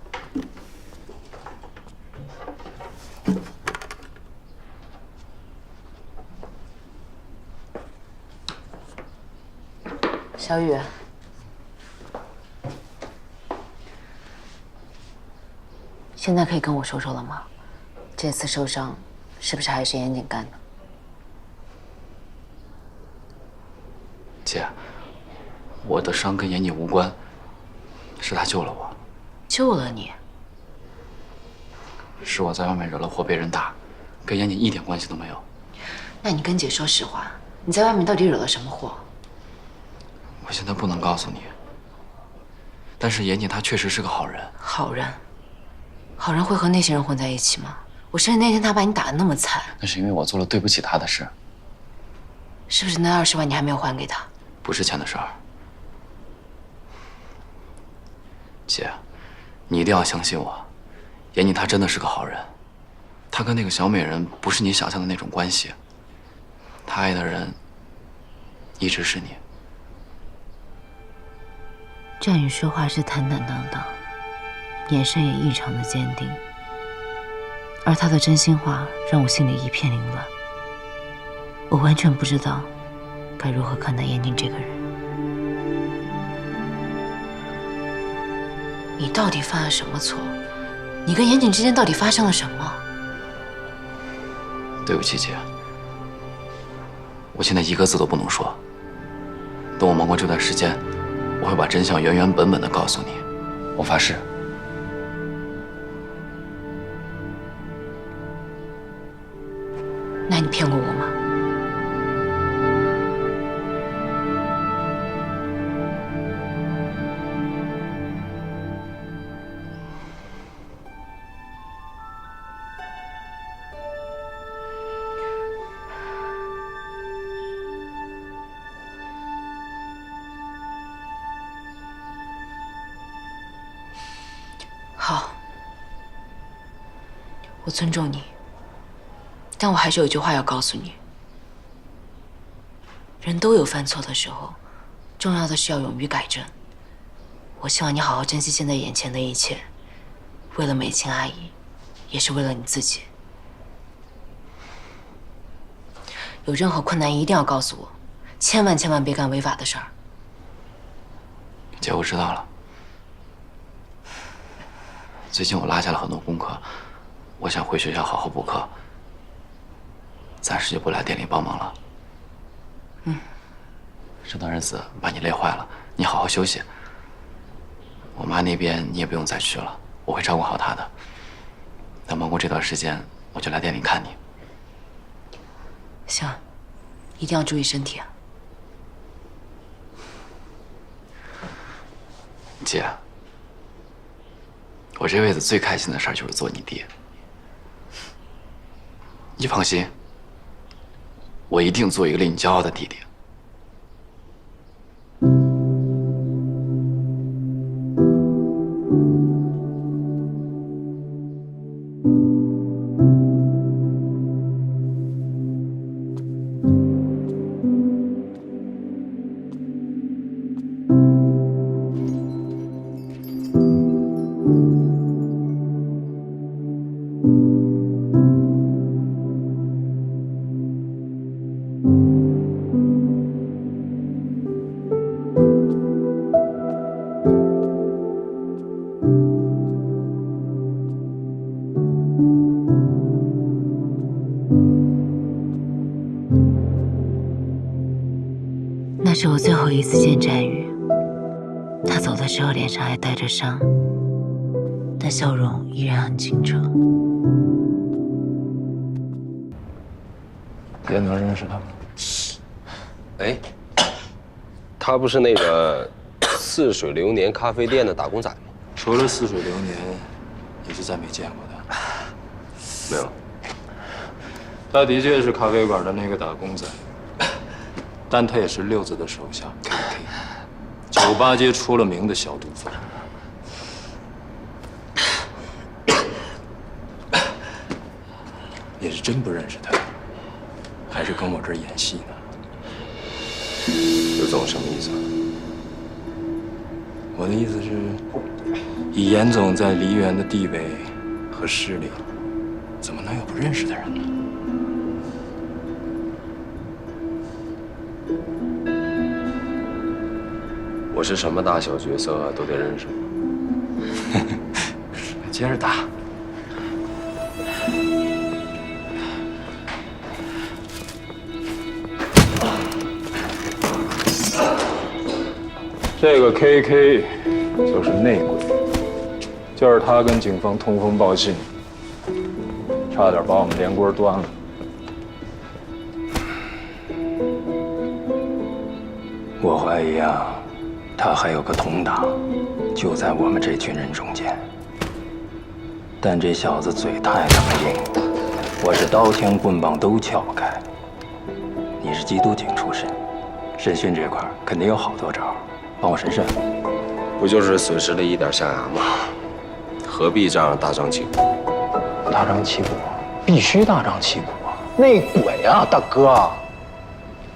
小雨，现在可以跟我说说了吗？这次受伤是不是还是严谨干的？姐，我的伤跟严谨无关。是他救了我，救了你？是我在外面惹了祸被人打，跟严谨一点关系都没有。那你跟姐说实话，你在外面到底惹了什么祸？我现在不能告诉你。但是严谨他确实是个好人。好人？好人会和那些人混在一起吗？我生日那天他把你打得那么惨，那是因为我做了对不起他的事。是不是那20万你还没有还给他？不是钱的事儿。姐，你一定要相信我，严谨他真的是个好人，他跟那个小美人不是你想象的那种关系，他爱的人一直是你。战宇说话是坦坦荡荡，眼神也异常的坚定，而他的真心话让我心里一片凌乱。我完全不知道该如何看待严谨这个人。你到底犯了什么错？你跟严谨之间到底发生了什么？对不起，姐，我现在一个字都不能说。等我忙过这段时间，我会把真相原原本本的告诉你，我发誓。那你骗过我吗？好，我尊重你，但我还是有一句话要告诉你：人都有犯错的时候，重要的是要勇于改正。我希望你好好珍惜现在眼前的一切，为了美琴阿姨，也是为了你自己。有任何困难一定要告诉我，千万别干违法的事儿。姐，我知道了。最近我落下了很多功课，我想回学校好好补课，暂时就不来店里帮忙了。这段日子把你累坏了，你好好休息。我妈那边你也不用再去了，我会照顾好她的。等忙过这段时间，我就来店里看你。行，一定要注意身体啊。姐，我这辈子最开心的事儿就是做你爹。你放心，我一定做一个令你骄傲的弟弟。那是我最后一次见战宇，他走的时候脸上还带着伤，但笑容依然很清澈。也能认识他吗？哎，他不是那个似水流年咖啡店的打工仔吗？除了似水流年，也是再没见过他。没有。他的确是咖啡馆的那个打工仔，但他也是六子的手下 KK， 酒吧街出了名的小赌贩。也是真不认识他，还是跟我这儿演戏呢？刘总什么意思啊？我的意思是，以严总在梨园的地位和势力，怎么能有不认识的人呢？我是什么大小角色都得认识。接着打。这个 KK 就是内鬼，就是他跟警方通风报信，差点把我们连锅端了。我怀疑啊，他还有个同党，就在我们这群人中间。但这小子嘴太他妈硬了，我是刀枪棍棒都撬不开。你是缉毒警出身，审讯这块肯定有好多招，帮我审审。不就是损失了一点象牙吗？何必这样大张旗鼓？大张旗鼓，必须大张旗鼓啊！内鬼啊，大哥，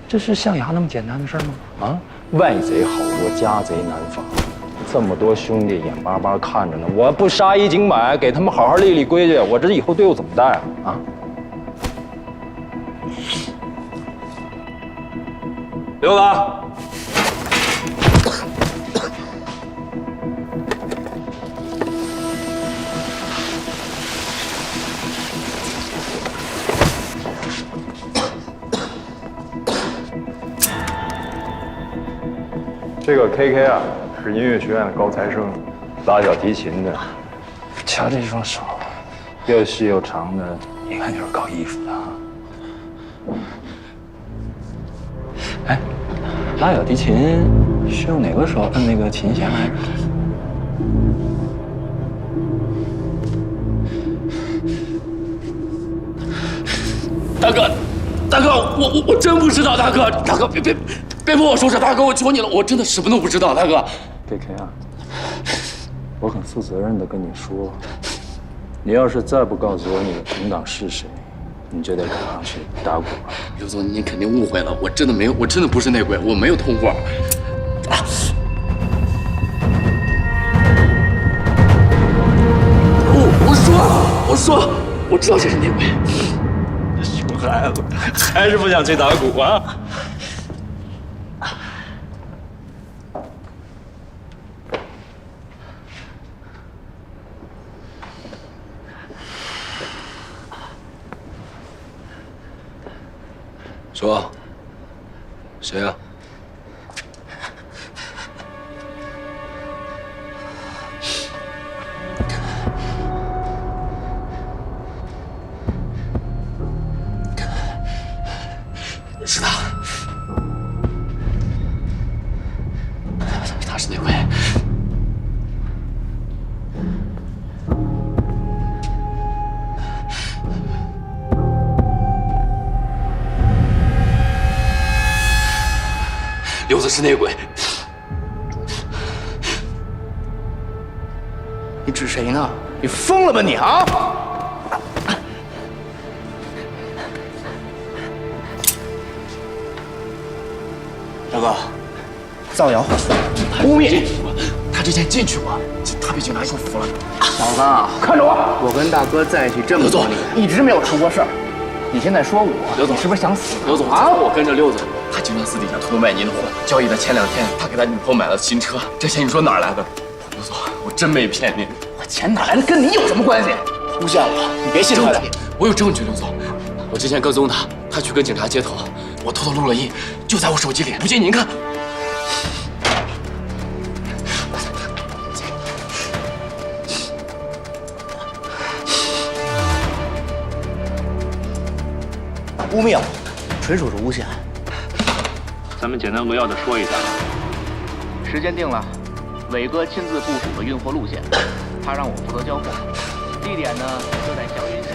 这是象牙那么简单的事吗？啊，外贼好多，家贼难防。这么多兄弟眼巴巴看着呢，我不杀一儆百，给他们好好立立规矩，我这以后队伍怎么带啊？啊！刘子，这个 KK 啊，是音乐学院的高材生，拉小提琴的。瞧这双手，又细又长的，一看就是搞艺术的啊。哎，拉小提琴是用哪个手摁那个琴弦来着？大哥，大哥，我真不知道，大哥，大哥别帮我说事，大哥，我求你了，我真的什么都不知道，大哥。KK 啊，我很负责任的跟你说，你要是再不告诉我你的同党是谁，你就得赶上去打鼓了。刘总，您肯定误会了，我真的没有，我真的不是内鬼，我没有通过。我说，我知道谁是内鬼。熊孩子，还是不想去打鼓啊？说，谁呀？是他，他是内鬼。刘子是内鬼，你指谁呢？你疯了吧你啊！大哥，造谣话污蔑，他之前进去过，他被警察说服了。小子，看着我！我跟大哥在一起这么多年，一直没有出过事儿。你现在说我，刘总你是不是想死？刘总啊，我跟着六子，他经常私底下偷偷卖您的货。交易的前2天，他给他女朋友买了新车，这钱你说哪儿来的？刘总，我真没骗您。我钱哪来的，跟你有什么关系？诬陷我，你别信他的。我有证据，刘总，我之前跟踪他，他去跟警察接头，我偷偷录了音，就在我手机里，不信您看。污蔑我，纯属是诬陷。咱们简单扼要的说一下。时间定了，伟哥亲自部署了运货路线，他让我负责交货，地点呢就在小云县。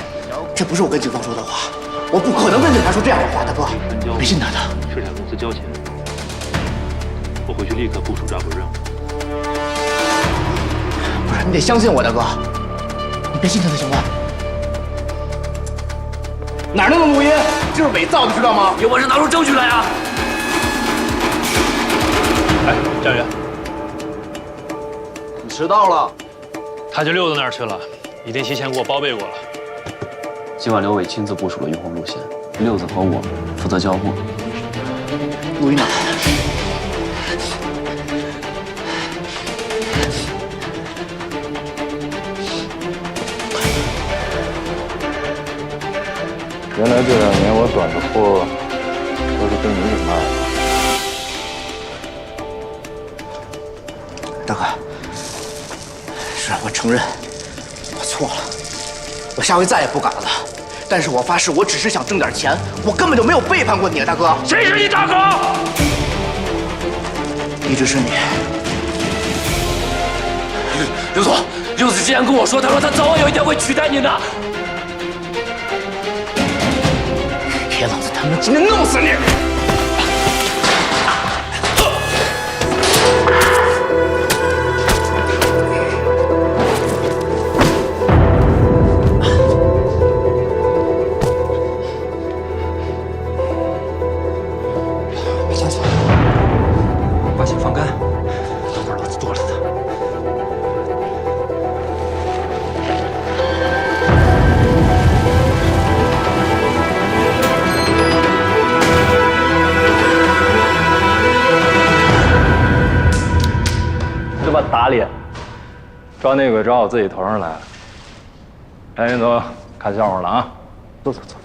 这不是我跟警方说的话，我不可能跟警察说这样的话，大哥，别信他的。生产公司交钱，我回去立刻部署抓捕任务。不是，你得相信我，大哥，你别信他的行吗？哪儿弄的录音？这是伪造的，知道吗？有本事拿出证据来啊！哎，站员，你迟到了。他去六子那儿去了，已经提前给我报备过了。今晚刘伟亲自部署了运货路线，六子和我负责交货。录音呢？原来这2年我短的货都是被你给卖了。大哥，是我承认，我错了，我下回再也不敢了。但是我发誓，我只是想挣点钱，我根本就没有背叛过你啊，大哥。谁是你大哥？一直是你。刘总，六子之前跟我说，他说他早晚有一天会取代你的。别老子他妈今天弄死你！把血放干，等会儿老子剁了他。这把打脸，抓内鬼抓我自己头上来了。哎，云总，看笑话了啊！走走走。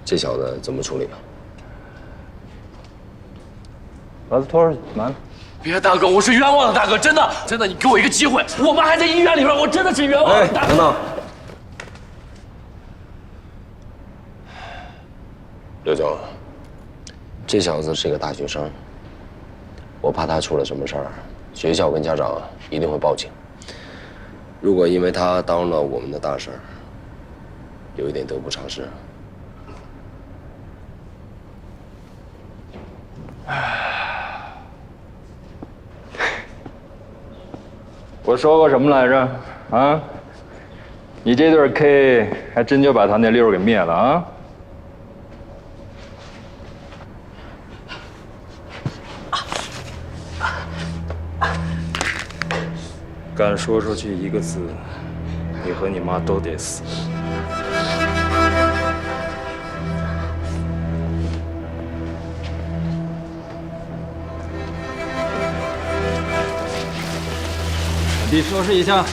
这小子怎么处理啊？把他拖出去，拿着。别，大哥，我是冤枉的，大哥，真的，真的，你给我一个机会，我妈还在医院里边，我真的是冤枉的，大哥。等等，刘总，这小子是个大学生，我怕他出了什么事儿，学校跟家长一定会报警。如果因为他耽误了我们的大事儿，有一点得不偿失。 我说过什么来着？啊？你这对 K 还真就把他那溜给灭了啊！敢说出去一个字，你和你妈都得死。 你收拾一下。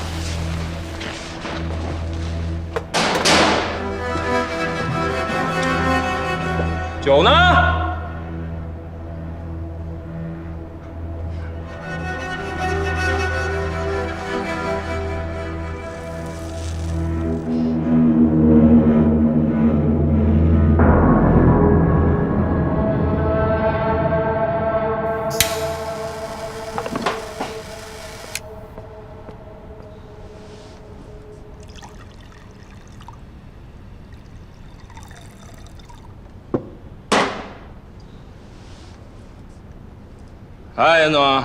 酒呢？哎，严总，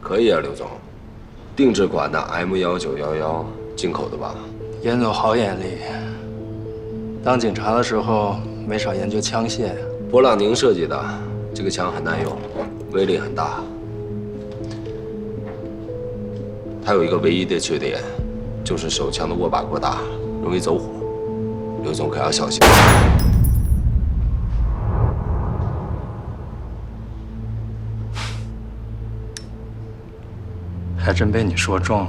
可以啊，刘总，定制款的 M1911，进口的吧？严总好眼力，当警察的时候。 没少研究枪械呀，勃朗宁设计的，这个枪很耐用，威力很大。它有一个唯一的缺点，就是手枪的握把过大，容易走火。刘总可要小心。还真被你说中了。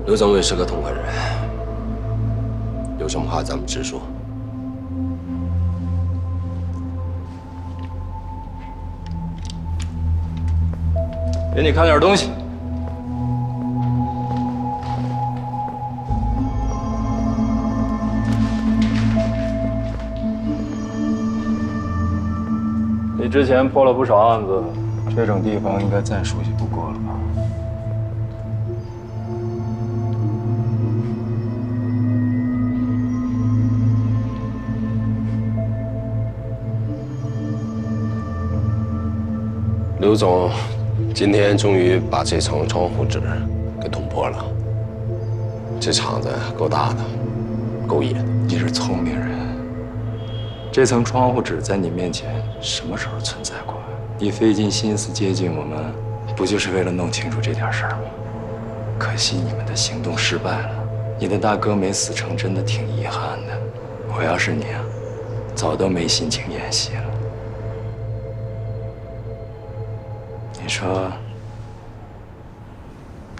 刘总也是个痛快人，有什么话咱们直说。给你看点东西。你之前破了不少案子，这种地方应该再熟悉不过了吧？ 刘总，今天终于把这层窗户纸给捅破了。这厂子够大的，够野的。你是聪明人，这层窗户纸在你面前什么时候存在过？你费尽心思接近我们，不就是为了弄清楚这点事儿吗？可惜你们的行动失败了，你的大哥没死成，真的挺遗憾的。我要是你啊，早都没心情演戏了。 你说，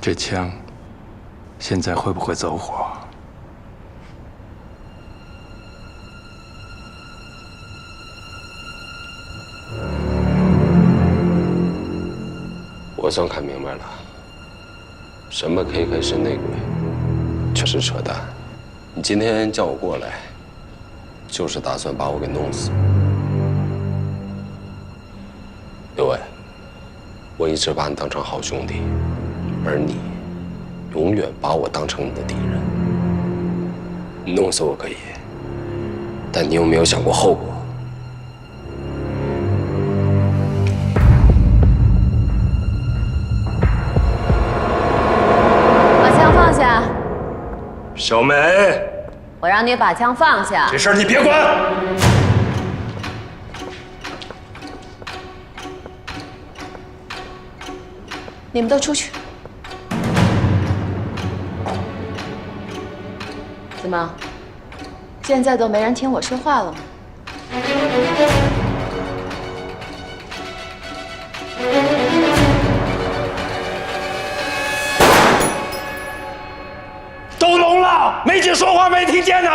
这枪现在会不会走火？我算看明白了，什么 KK 是内鬼，全是扯淡。你今天叫我过来，就是打算把我给弄死。刘伟，我一直把你当成好兄弟，而你永远把我当成你的敌人。你弄死我可以，但你有没有想过后果？把枪放下！小美，我让你把枪放下。这事儿你别管。你们都出去。怎么，现在都没人听我说话了吗？都聋了，梅姐说话没听见呢。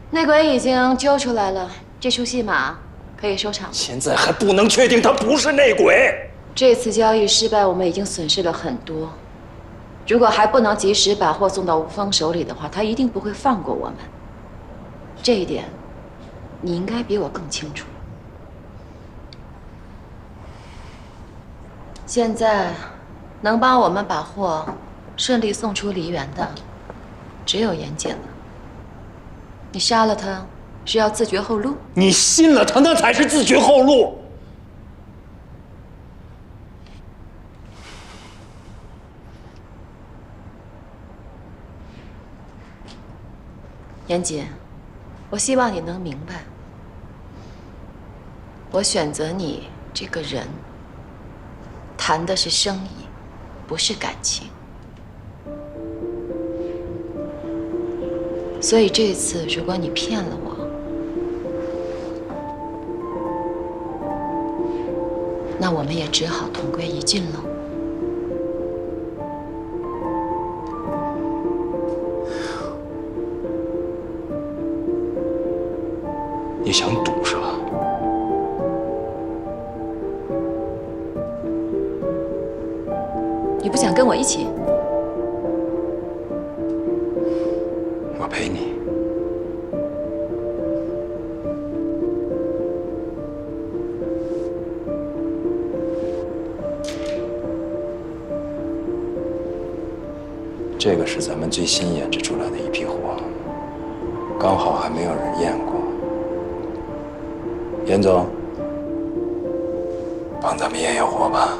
内鬼已经揪出来了，这出戏码可以收场。现在还不能确定他不是内鬼。这次交易失败，我们已经损失了很多。如果还不能及时把货送到吴峰手里的话，他一定不会放过我们。这一点，你应该比我更清楚。现在，能帮我们把货顺利送出梨园的，只有严姐了。你杀了他，是要自绝后路？你信了他，那才是自绝后路。严姐，我希望你能明白，我选择你这个人，谈的是生意，不是感情。所以这次，如果你骗了我，那我们也只好同归于尽了。你想赌是吧？你不想跟我一起？我陪你。这个是咱们最新研制出来的一批货，刚好还没有人验过。严总，帮咱们验验货吧。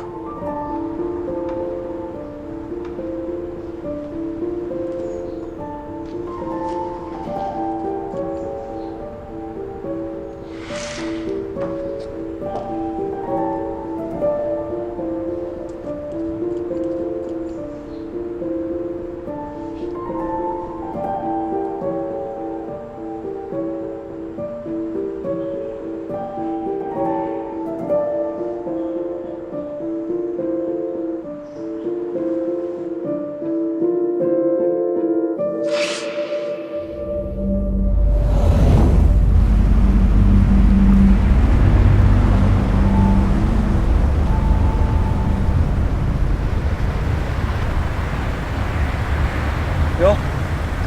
哟，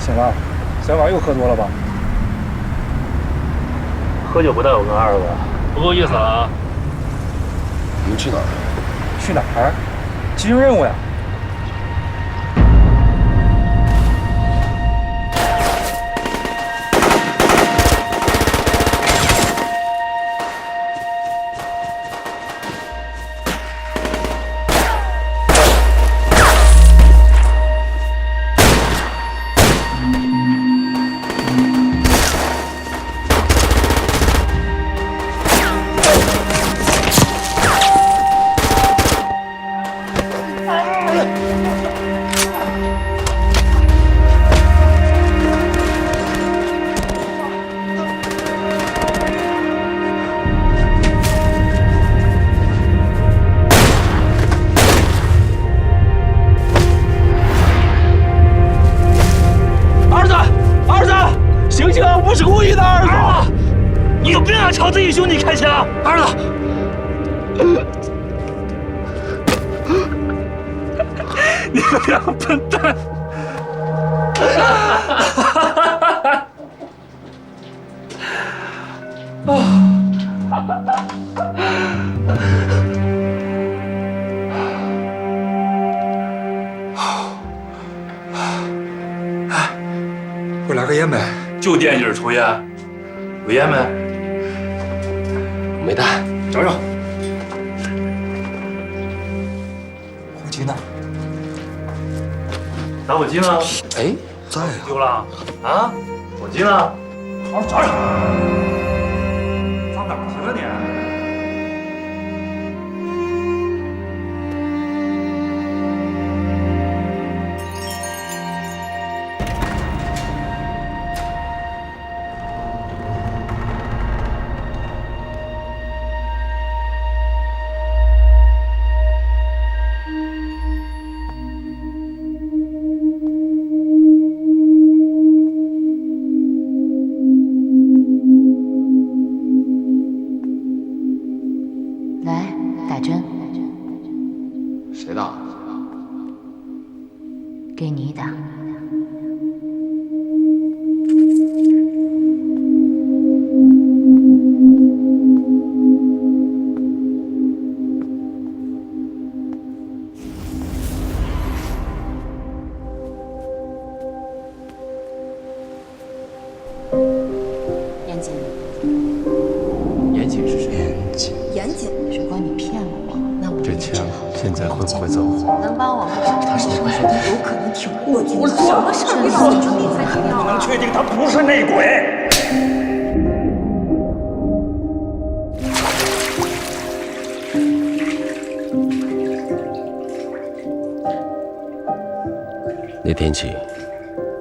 醒了，昨晚又喝多了吧？喝酒不带我跟二的，不够意思啊！你们去哪儿？去哪儿？执行任务呀。不是故意的，儿子！你有病啊！朝自己兄弟开枪！儿子，你个两个笨蛋！给我来个烟呗。就惦记着抽烟，有烟没？没带，找找。火机呢？打火机呢？哎，在呀。丢了啊？火机呢？好好找找。上哪儿去了你？来，打针，谁打？给你打。严谨，严谨是谁？严谨，如果你骗了我，那我这枪现在会不会走？能帮我们他是我觉得有可能挺过去。我什么事儿没搞清楚你才听不能确定他不是内鬼。那天起，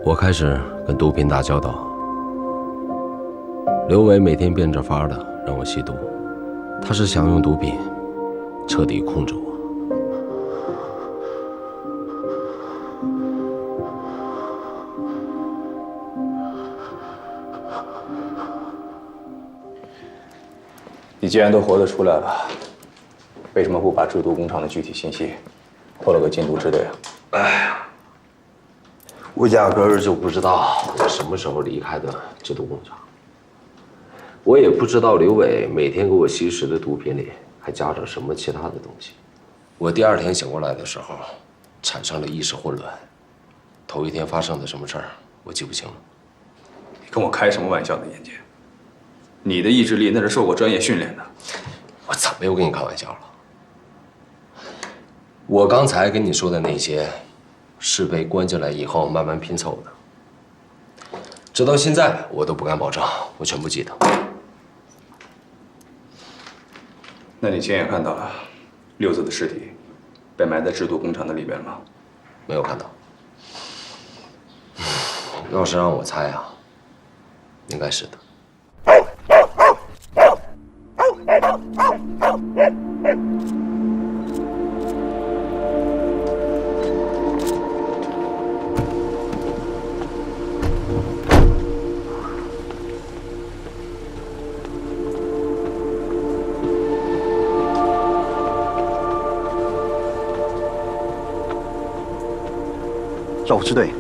我开始跟毒品打交道。刘伟每天变着法的让我吸毒，他是想用毒品彻底控制我。你既然都活得出来了，为什么不把制毒工厂的具体信息透露给禁毒支队啊？哎呀，我压根儿就不知道我什么时候离开的制毒工厂，我也不知道刘伟每天给我吸食的毒品里还加着什么其他的东西。我第二天醒过来的时候，产生了意识混乱，头一天发生的什么事儿我记不清了。你跟我开什么玩笑呢，严杰？你的意志力那是受过专业训练的。我怎么又跟你开玩笑了？我刚才跟你说的那些，是被关进来以后慢慢拼凑的。直到现在，我都不敢保证我全部记得。那你亲眼看到了六子的尸体被埋在制毒工厂的里边吗？没有看到。要是让我猜啊，应该是的。赵副支队，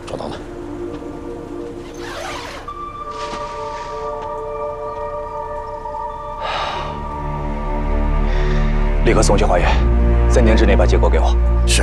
找到了。立刻送去化验，3天之内把结果给我。是。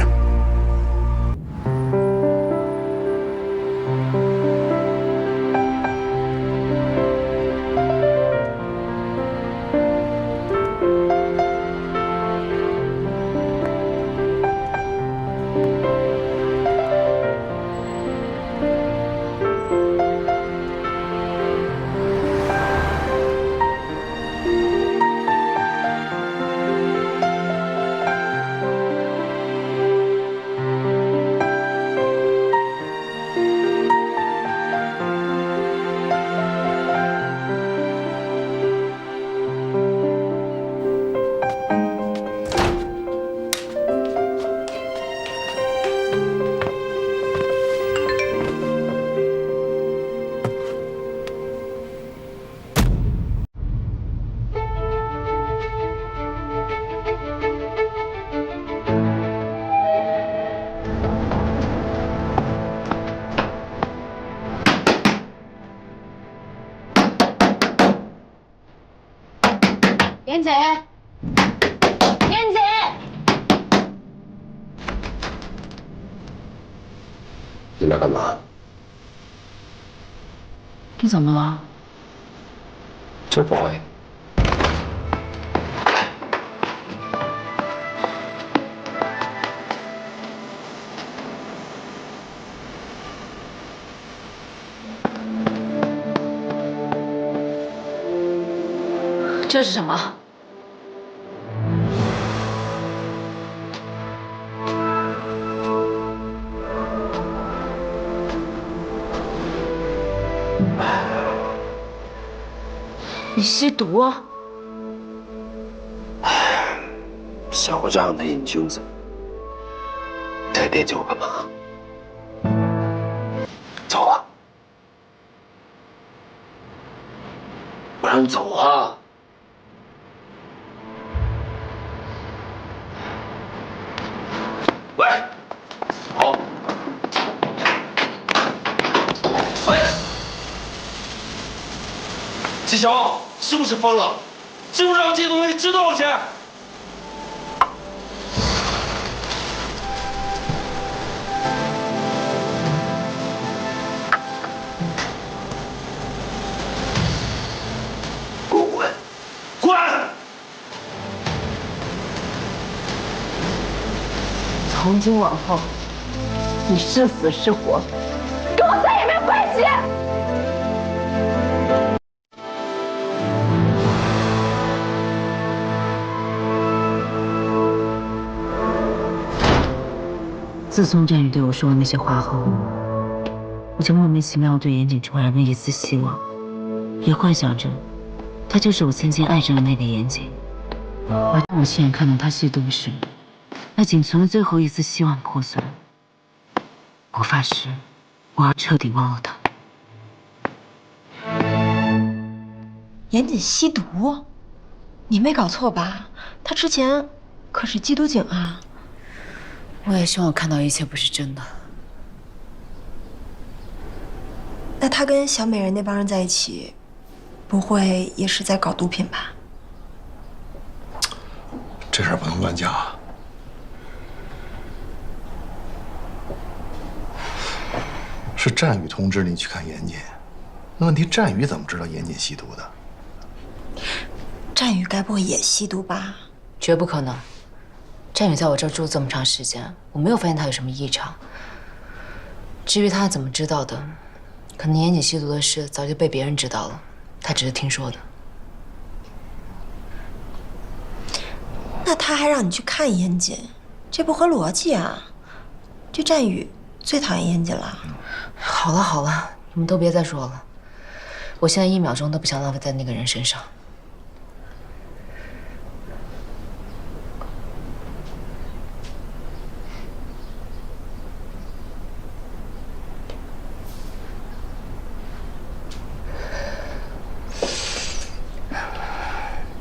妍姐，妍姐，你来干嘛？你怎么了？这不会。这是什么？你吸毒啊？像我这样的瘾君子，还惦记我干嘛？走啊！不让你走啊！喂，好。喂，季晓，是不是疯了？知不知道这东西值多少钱？给我滚！滚！从今往后，你是死是活，跟我再也没有关系。自从战宇对我说了那些话后，我就莫名其妙对严谨重燃了一丝希望，也幻想着他就是我曾经爱着的那个严谨。而当我亲眼看到他吸毒时，那仅存的最后一丝希望破碎了。我发誓，我要彻底忘了他。严谨吸毒？你没搞错吧？他之前可是缉毒警啊。我也希望我看到一切不是真的。那他跟小美人那帮人在一起，不会也是在搞毒品吧？这事儿不能乱讲。是战宇通知你去看严谨，那问题战宇怎么知道严谨吸毒的？战宇该不会也吸毒吧？绝不可能。战宇在我这儿住这么长时间，我没有发现他有什么异常。至于他怎么知道的，可能严谨吸毒的事早就被别人知道了，他只是听说的。那他还让你去看严谨，这不合逻辑啊！这战宇最讨厌严谨了。好了好了，你们都别再说了，我现在1秒钟都不想浪费在那个人身上。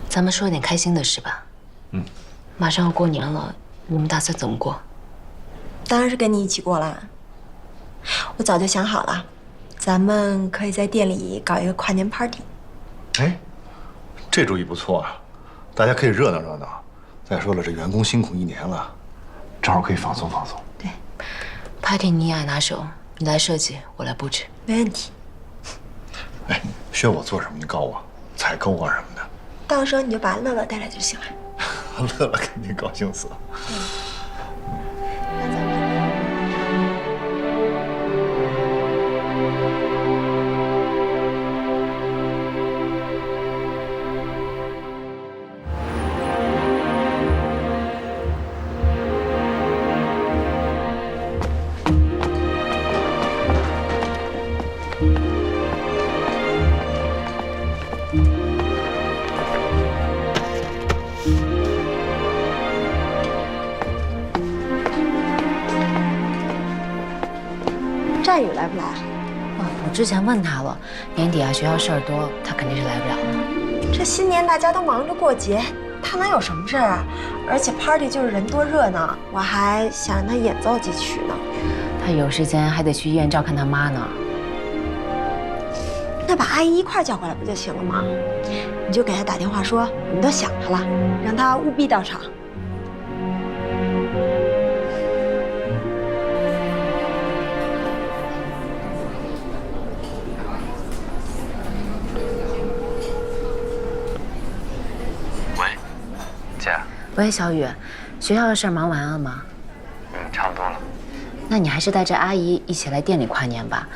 咱们说点开心的事吧。马上要过年了，你们打算怎么过？当然是跟你一起过啦。我早就想好了，咱们可以在店里搞一个跨年 party。哎，这主意不错啊，大家可以热闹热闹。再说了，这员工辛苦1年了，正好可以放松放松。对 ，party 你也拿手，你来设计，我来布置。没问题。哎，需要我做什么你告我，采购啊什么的。到时候你就把乐乐带来就行了。乐乐肯定高兴死了。战宇来不来？我之前问他了，年底啊学校事儿多，他肯定是来不了了。这新年大家都忙着过节，他能有什么事儿啊？而且 party 就是人多热闹，我还想让他演奏几曲呢。他有时间还得去医院照看他妈呢。那把阿姨一块叫过来不就行了吗？你就给她打电话说我们都想她了，让她务必到场。喂，小雨，学校的事忙完了吗？差不多了。那你还是带着阿姨一起来店里跨年吧。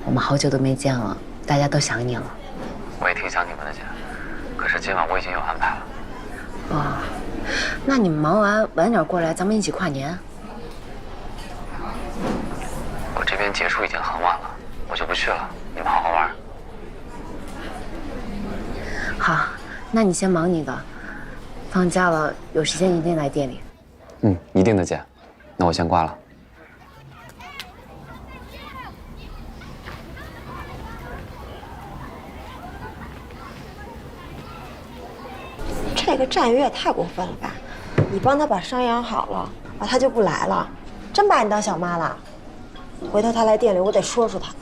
我们好久都没见了，大家都想你了。我也挺想你们的，姐。可是今晚我已经有安排了。哦，那你们忙完晚点过来，咱们一起跨年。我这边结束已经很晚了，我就不去了。你们好好玩。好，那你先忙你的。放假了，有时间一定来店里。一定的，姐。那我先挂了。这个战宇也太过分了吧！你帮他把伤养好了，他就不来了，真把你当小妈了。回头他来店里，我得说说他。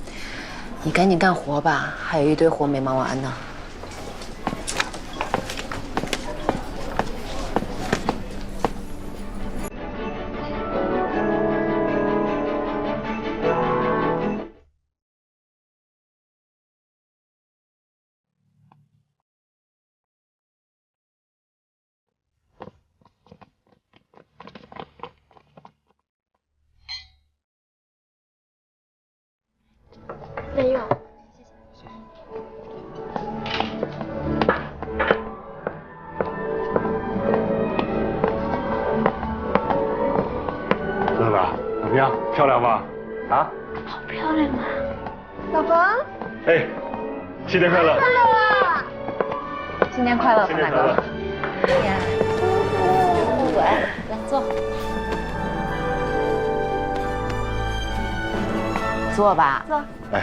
你赶紧干活吧，还有一堆活没忙完呢。没有，谢谢。乐乐，怎么样？漂亮吧？啊？好漂亮啊！老冯，哎，新年快乐！快乐啊！新年快乐，新年快乐！哎呀，来坐。坐吧。坐。哎。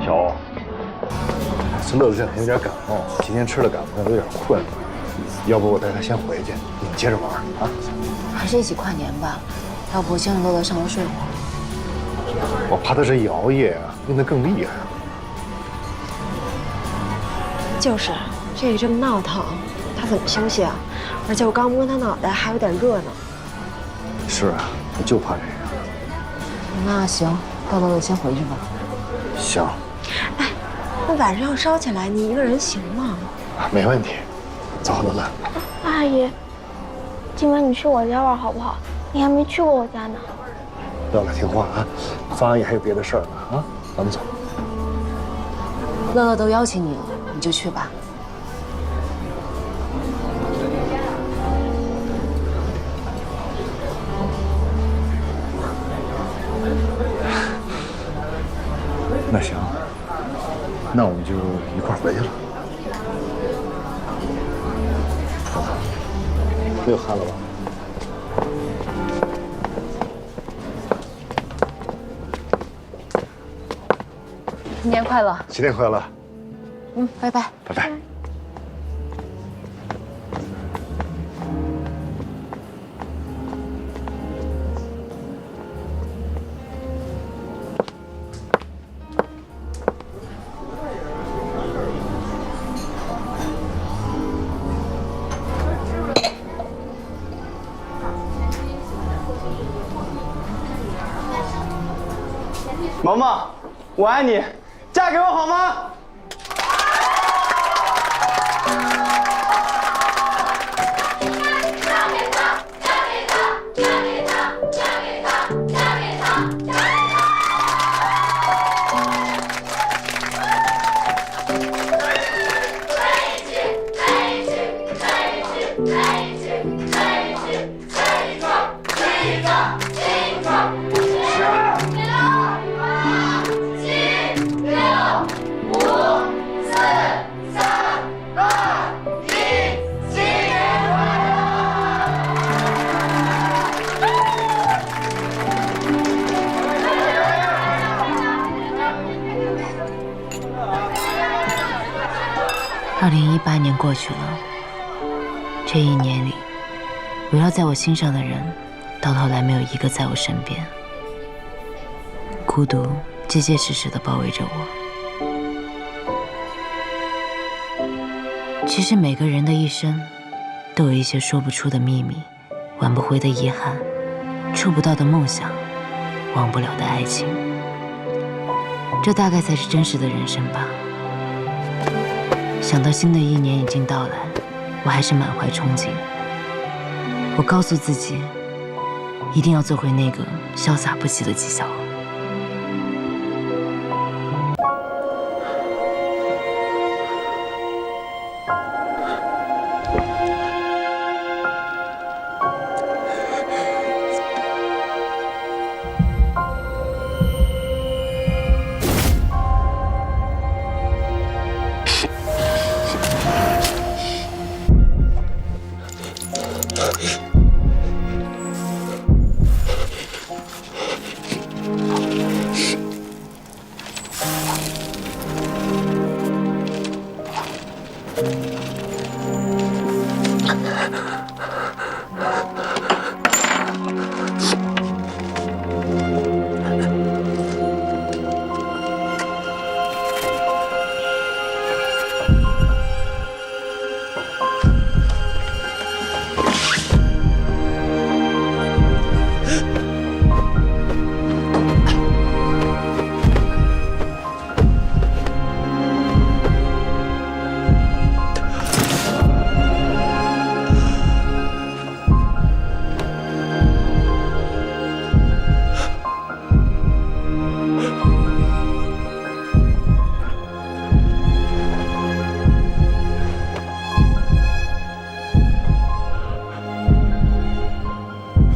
小欧，这乐子这两天有点感冒，今天吃了感冒药，有点困，要不我带他先回去，你们接着玩啊。还是一起跨年吧，要不先让乐乐上楼睡会儿。我怕他这一熬夜啊，病得更厉害。就是，这里这么闹腾，他怎么休息啊？而且我刚摸他脑袋，还有点热呢。是啊，我就怕这个。那行，带乐乐先回去吧。行。哎，那晚上要烧起来，你一个人行吗？啊，没问题。走，乐乐。阿姨，今晚你去我家玩好不好？你还没去过我家呢。乐乐听话啊，方阿姨还有别的事儿呢啊，咱们走。乐乐都邀请你了，你就去吧。那行，那我们就一块儿回去了。没有汗了吧？新年快乐！新年快乐！拜拜。拜拜。萌萌，我爱你，嫁给我好吗？2018年过去了，这1年里，围绕在我心上的人，到头来没有一个在我身边，孤独结结实实地包围着我。其实每个人的一生，都有一些说不出的秘密，挽不回的遗憾，触不到的梦想，忘不了的爱情。这大概才是真实的人生吧。想到新的1年已经到来，我还是满怀憧憬。我告诉自己，一定要做回那个潇洒不羁的纪晓。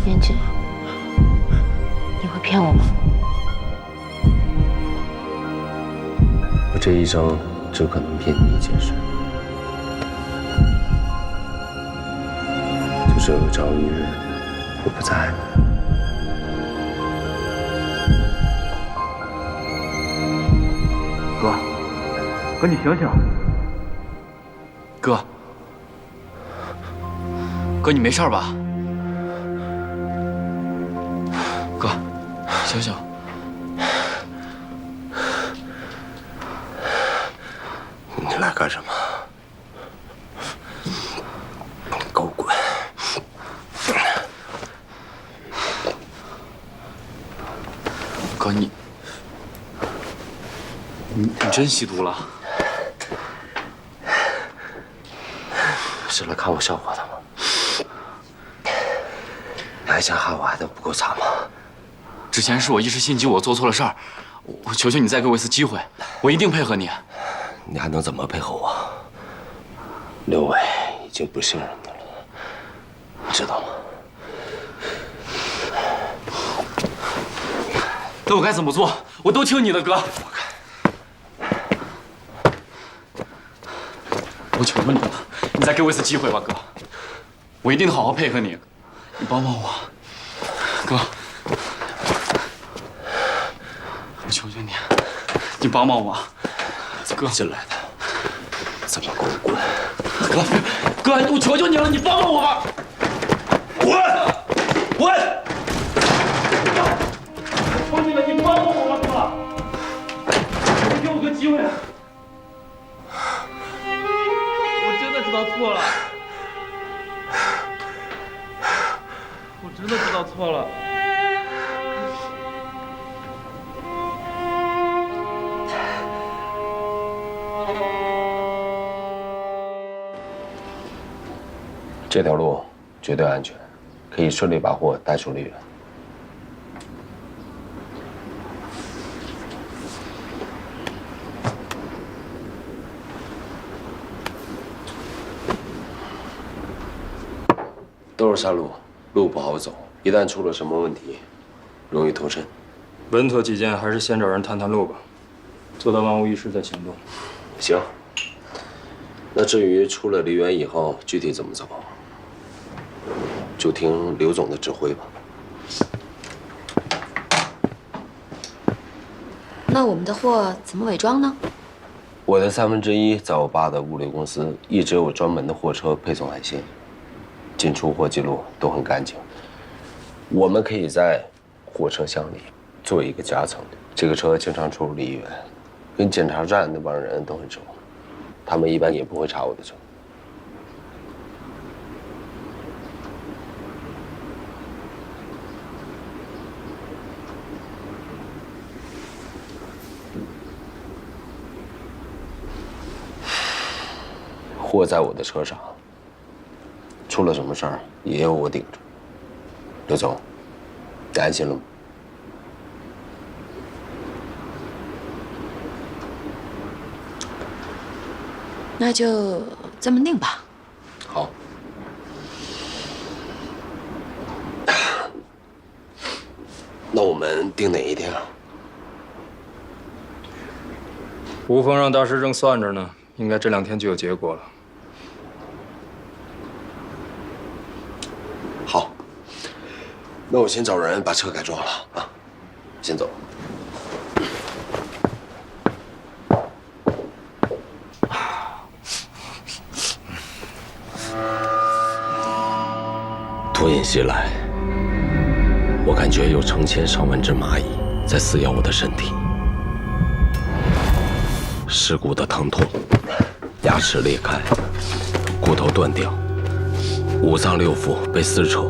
胭脂，你会骗我吗？我这一生只可能骗你一件事，就是有朝一日我不在了。哥，你醒醒！哥，你没事吧？哥，醒醒！你来干什么？给我滚！哥，你真吸毒了？是来看我笑话的吗？你还想害我害得不够惨吗？之前是我一时心急，我做错了事儿，我求求你再给我一次机会，我一定配合你。你还能怎么配合我？刘伟已经不信任你了，你知道吗？那我该怎么做？我都听你的，哥。我求求你了，你再给我一次机会吧，哥。我一定好好配合你，你帮帮我，哥。我求求你，你帮帮我，哥。进来的，怎么给我滚？哥，我求求你了，你帮帮我吧。滚！求你了，你帮帮我吧，哥。你给我个机会。我真的知道错了，我真的知道错了。这条路绝对安全，可以顺利把货带出丽园。都是山路，路不好走，一旦出了什么问题，容易脱身。稳妥起见，还是先找人探探路吧，做到万无一失再行动。行。那至于出了梨园以后具体怎么走，就听刘总的指挥吧。那我们的货怎么伪装呢？我的1/3在我爸的物流公司一直有专门的货车配送海鲜，进出货记录都很干净。我们可以在货车厢里做一个夹层，这个车经常出入梨园，跟检查站那帮人都很熟，他们一般也不会查我的车。货在我的车上，出了什么事儿也有我顶着。刘总，你安心了吗？那就这么定吧。好。那我们定哪一天啊？吴峰让大师正算着呢，应该这2天就有结果了。好，那我先找人把车改装了啊，先走。突然袭来，我感觉有成千上万只蚂蚁在撕咬我的身体，尸骨的疼痛，牙齿裂开，骨头断掉。5脏6腑被撕扯，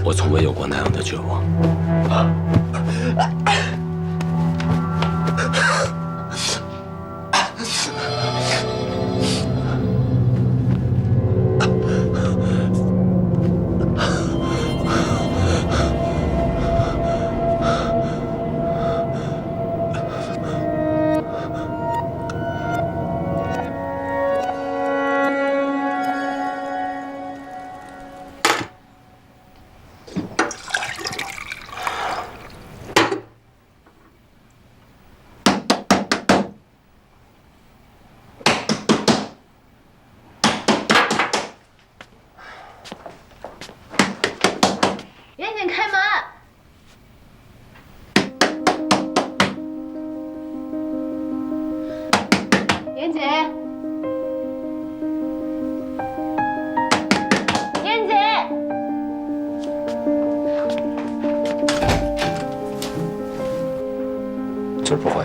我从未有过那样的绝望。严谨，开门！严谨，严谨，今儿不回。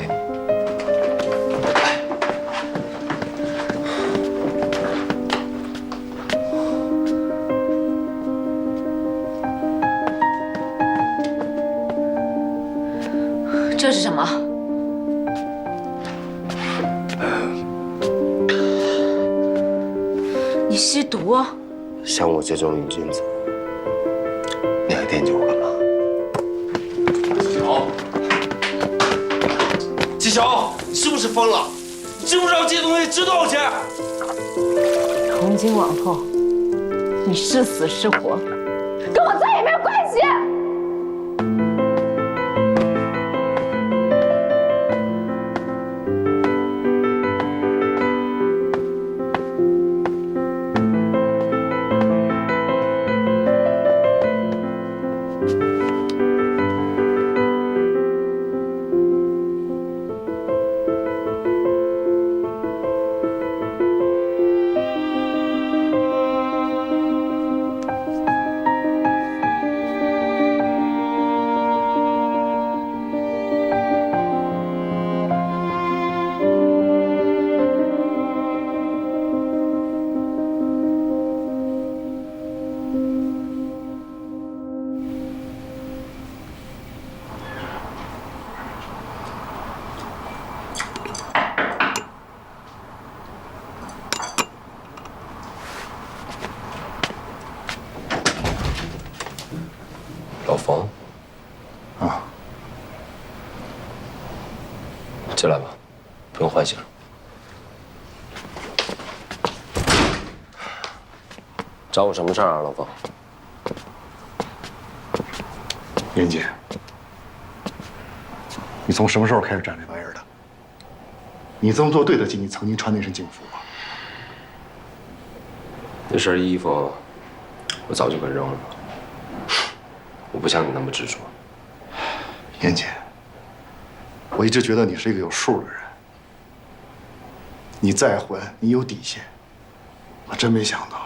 这是什么？你吸毒？像我这种瘾君子，你还惦记我干嘛？纪晓，你是不是疯了？你知不知道这些东西值多少钱？从今往后，你是死是活，跟我再也没有关系。进来吧，不用换鞋了。找我什么事儿啊，老冯？严姐，你从什么时候开始沾这玩意儿的？你这么做对得起你曾经穿那身警服吗？那身衣服我早就给扔了，我不像你那么执着。严姐，我一直觉得你是一个有数的人，你再混，你有底线。我真没想到，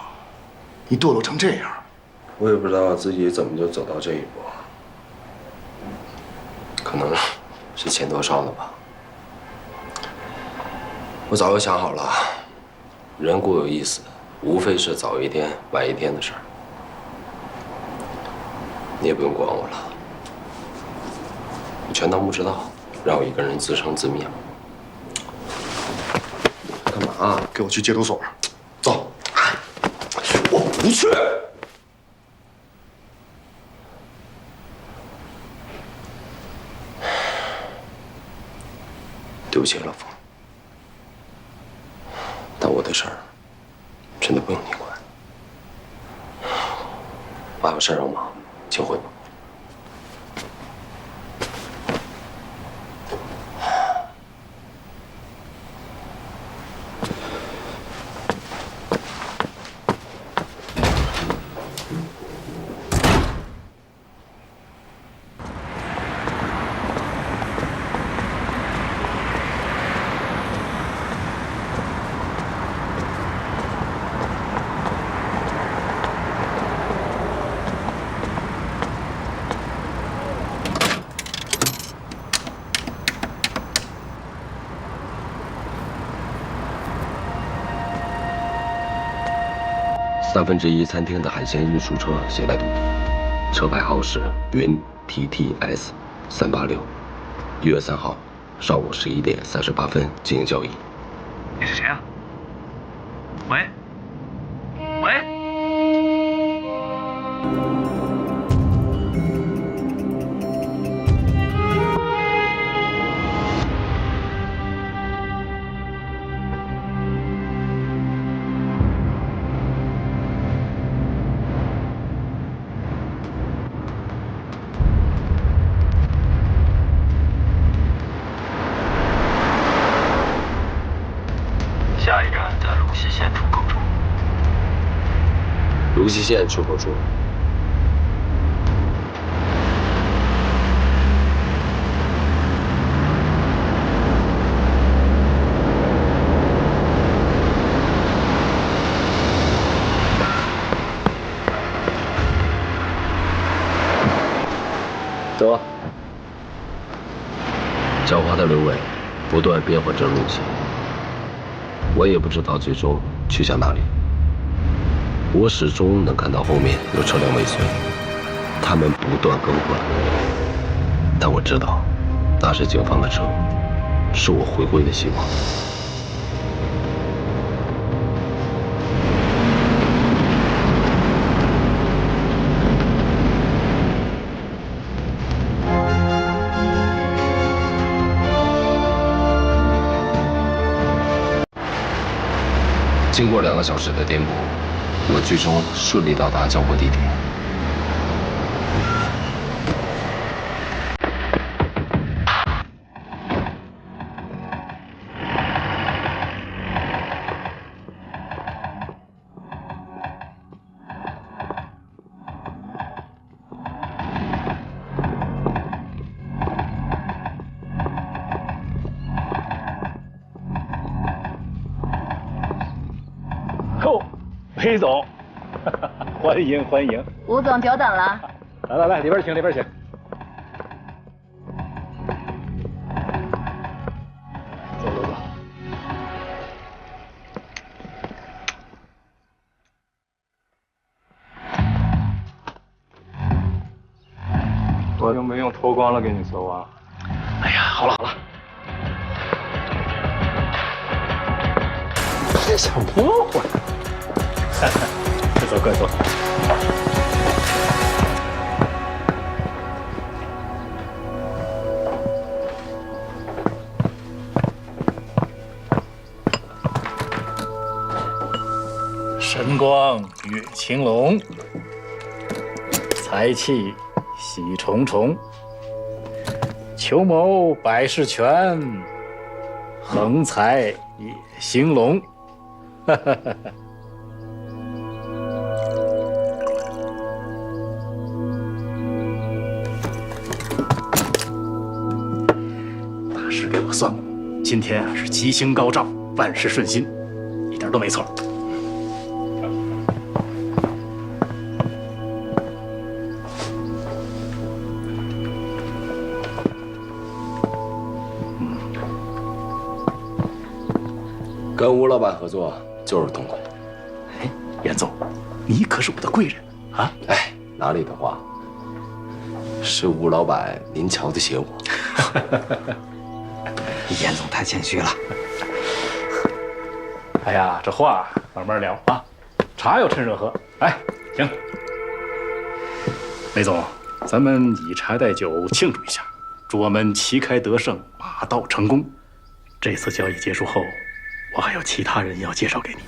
你堕落成这样。我也不知道自己怎么就走到这一步，可能是钱多少了吧。我早就想好了，人固有一死，无非是早一天晚一天的事儿。你也不用管我了，你全当不知道，让我一个人自生自灭。干嘛？给我去戒毒所，走。我不去。对不起，老冯，但我的事儿真的不用你管。我还有事儿要忙，请回吧。1/3餐厅的海鲜运输车携带毒品，车牌号是云 TTS 386，1月3号上午11点38分进行交易。你是谁啊？喂？喂？下一站在鲁西县出口处。鲁西县出口处。走。狡猾的刘伟不断变换着路线。我也不知道最终去向哪里，我始终能看到后面有车辆尾随，他们不断更换，但我知道那是警方的车，是我回归的希望。经过2个小时的颠簸，我最终顺利到达交货地点。裴总，欢迎欢迎。吴总久等了。来，里边请，里边请。走。我用没用脱光了给你搜啊？哎呀，好了。别想破坏。快坐，快坐。金光跃青龙，财气喜重重。裘谋百事全，横财也兴隆。哈哈哈哈。大师给我算过，今天是吉星高照，万事顺心，一点都没错。跟吴老板合作就是痛快。哎，严总，你可是我的贵人啊！哎，哪里的话，是吴老板您瞧得起我。严总太谦虚了。哎呀，这话慢慢聊啊，茶要趁热喝。哎，行，雷总，咱们以茶代酒庆祝一下，祝我们旗开得胜，马到成功。这次交易结束后，我还有其他人要介绍给你。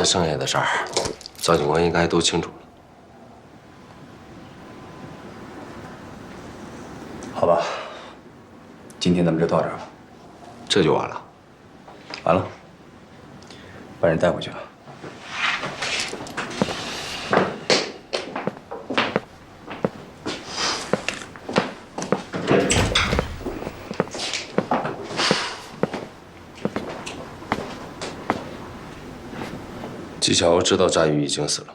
剩下的事儿，赵警官应该都清楚了。好吧，今天咱们就到这儿吧。这就完了？完了，把人带回去了。纪晓知道战宇已经死了吗？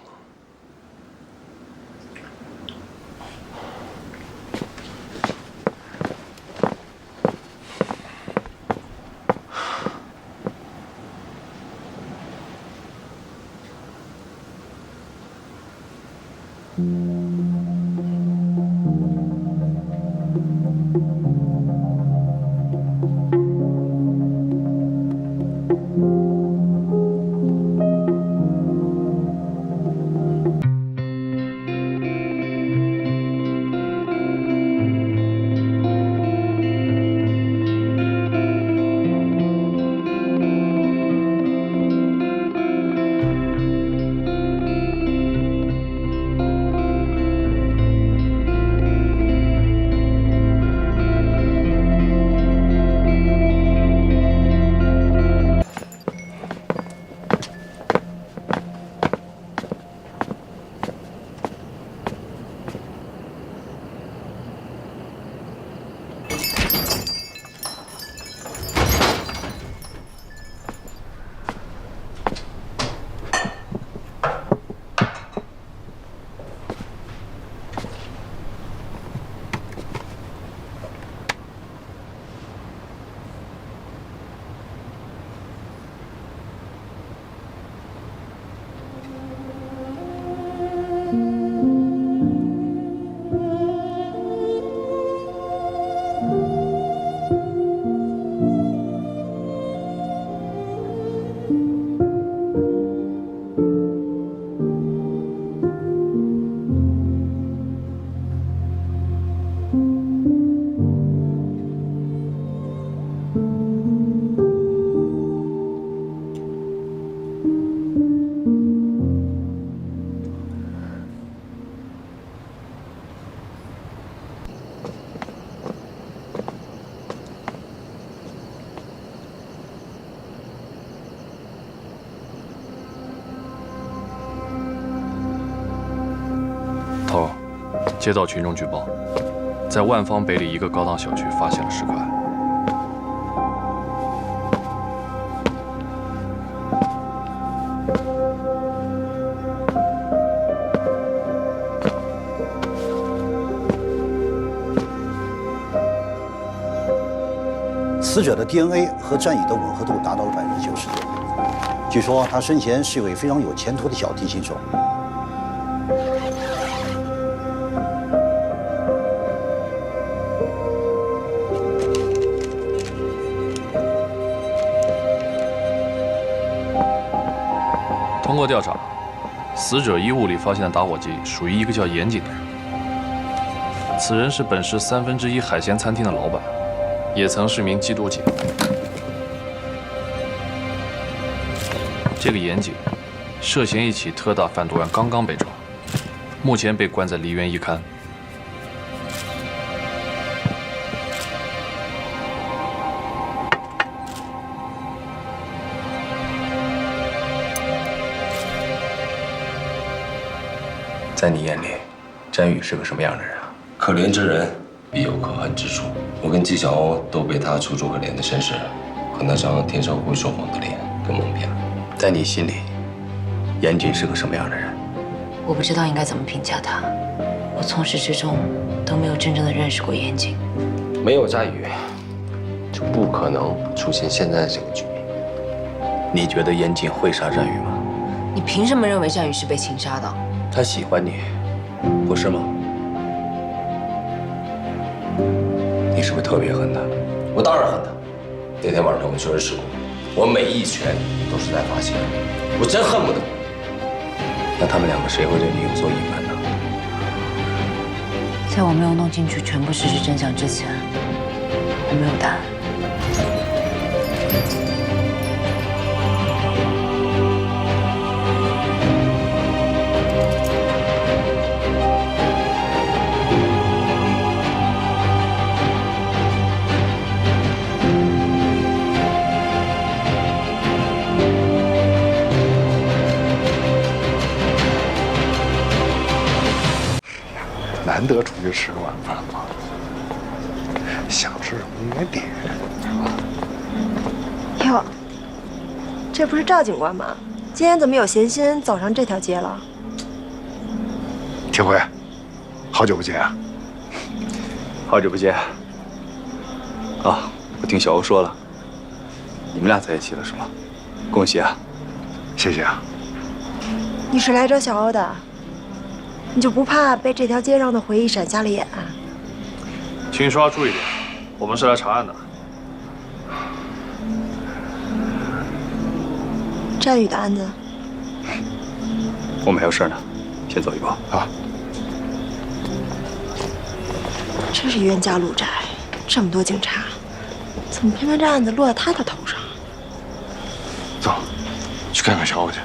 头，接到群众举报，在万方北里一个高档小区发现了尸块。死者的 DNA 和战宇的吻合度达到了90%多。据说他生前是一位非常有前途的小提琴手。通过调查，死者衣物里发现的打火机属于一个叫严谨的人。此人是本市1/3海鲜餐厅的老板，也曾是名缉毒警。这个严谨涉嫌一起特大贩毒案，刚刚被抓，目前被关在梨园一龛。在你眼里，詹宇是个什么样的人啊？可怜之人必有可恨之处。我跟纪晓鸥都被他楚楚可怜的身世和那张天生会说谎的脸给蒙骗了。在你心里，严谨是个什么样的人？我不知道应该怎么评价他。我从始至终都没有真正的认识过严谨。没有佳宇，就不可能出现现在这个局面。你觉得严谨会杀詹宇吗？你凭什么认为战宇是被情杀的？他喜欢你，不是吗？你是不是特别恨他？我当然恨他。那天晚上我们确实试过，我每一拳都是在发泄，我真恨不得。那他们两个谁会对你有所隐瞒呢？在我没有弄清楚全部事实真相之前，我没有答案。难得出去吃个晚饭嘛，想吃什么你也点，是吧？哟，这不是赵警官吗？今天怎么有闲心走上这条街了？铁辉，好久不见啊！好久不见。啊，我听小欧说了，你们俩在一起了是吗？恭喜啊！谢谢啊。你是来找小欧的？你就不怕被这条街上的回忆闪瞎了眼？请说话注意点，我们是来查案的。战宇的案子，我们还有事呢，先走一步啊。真是冤家路窄，这么多警察，怎么偏偏这案子落在他的头上？走，去看看小欧去。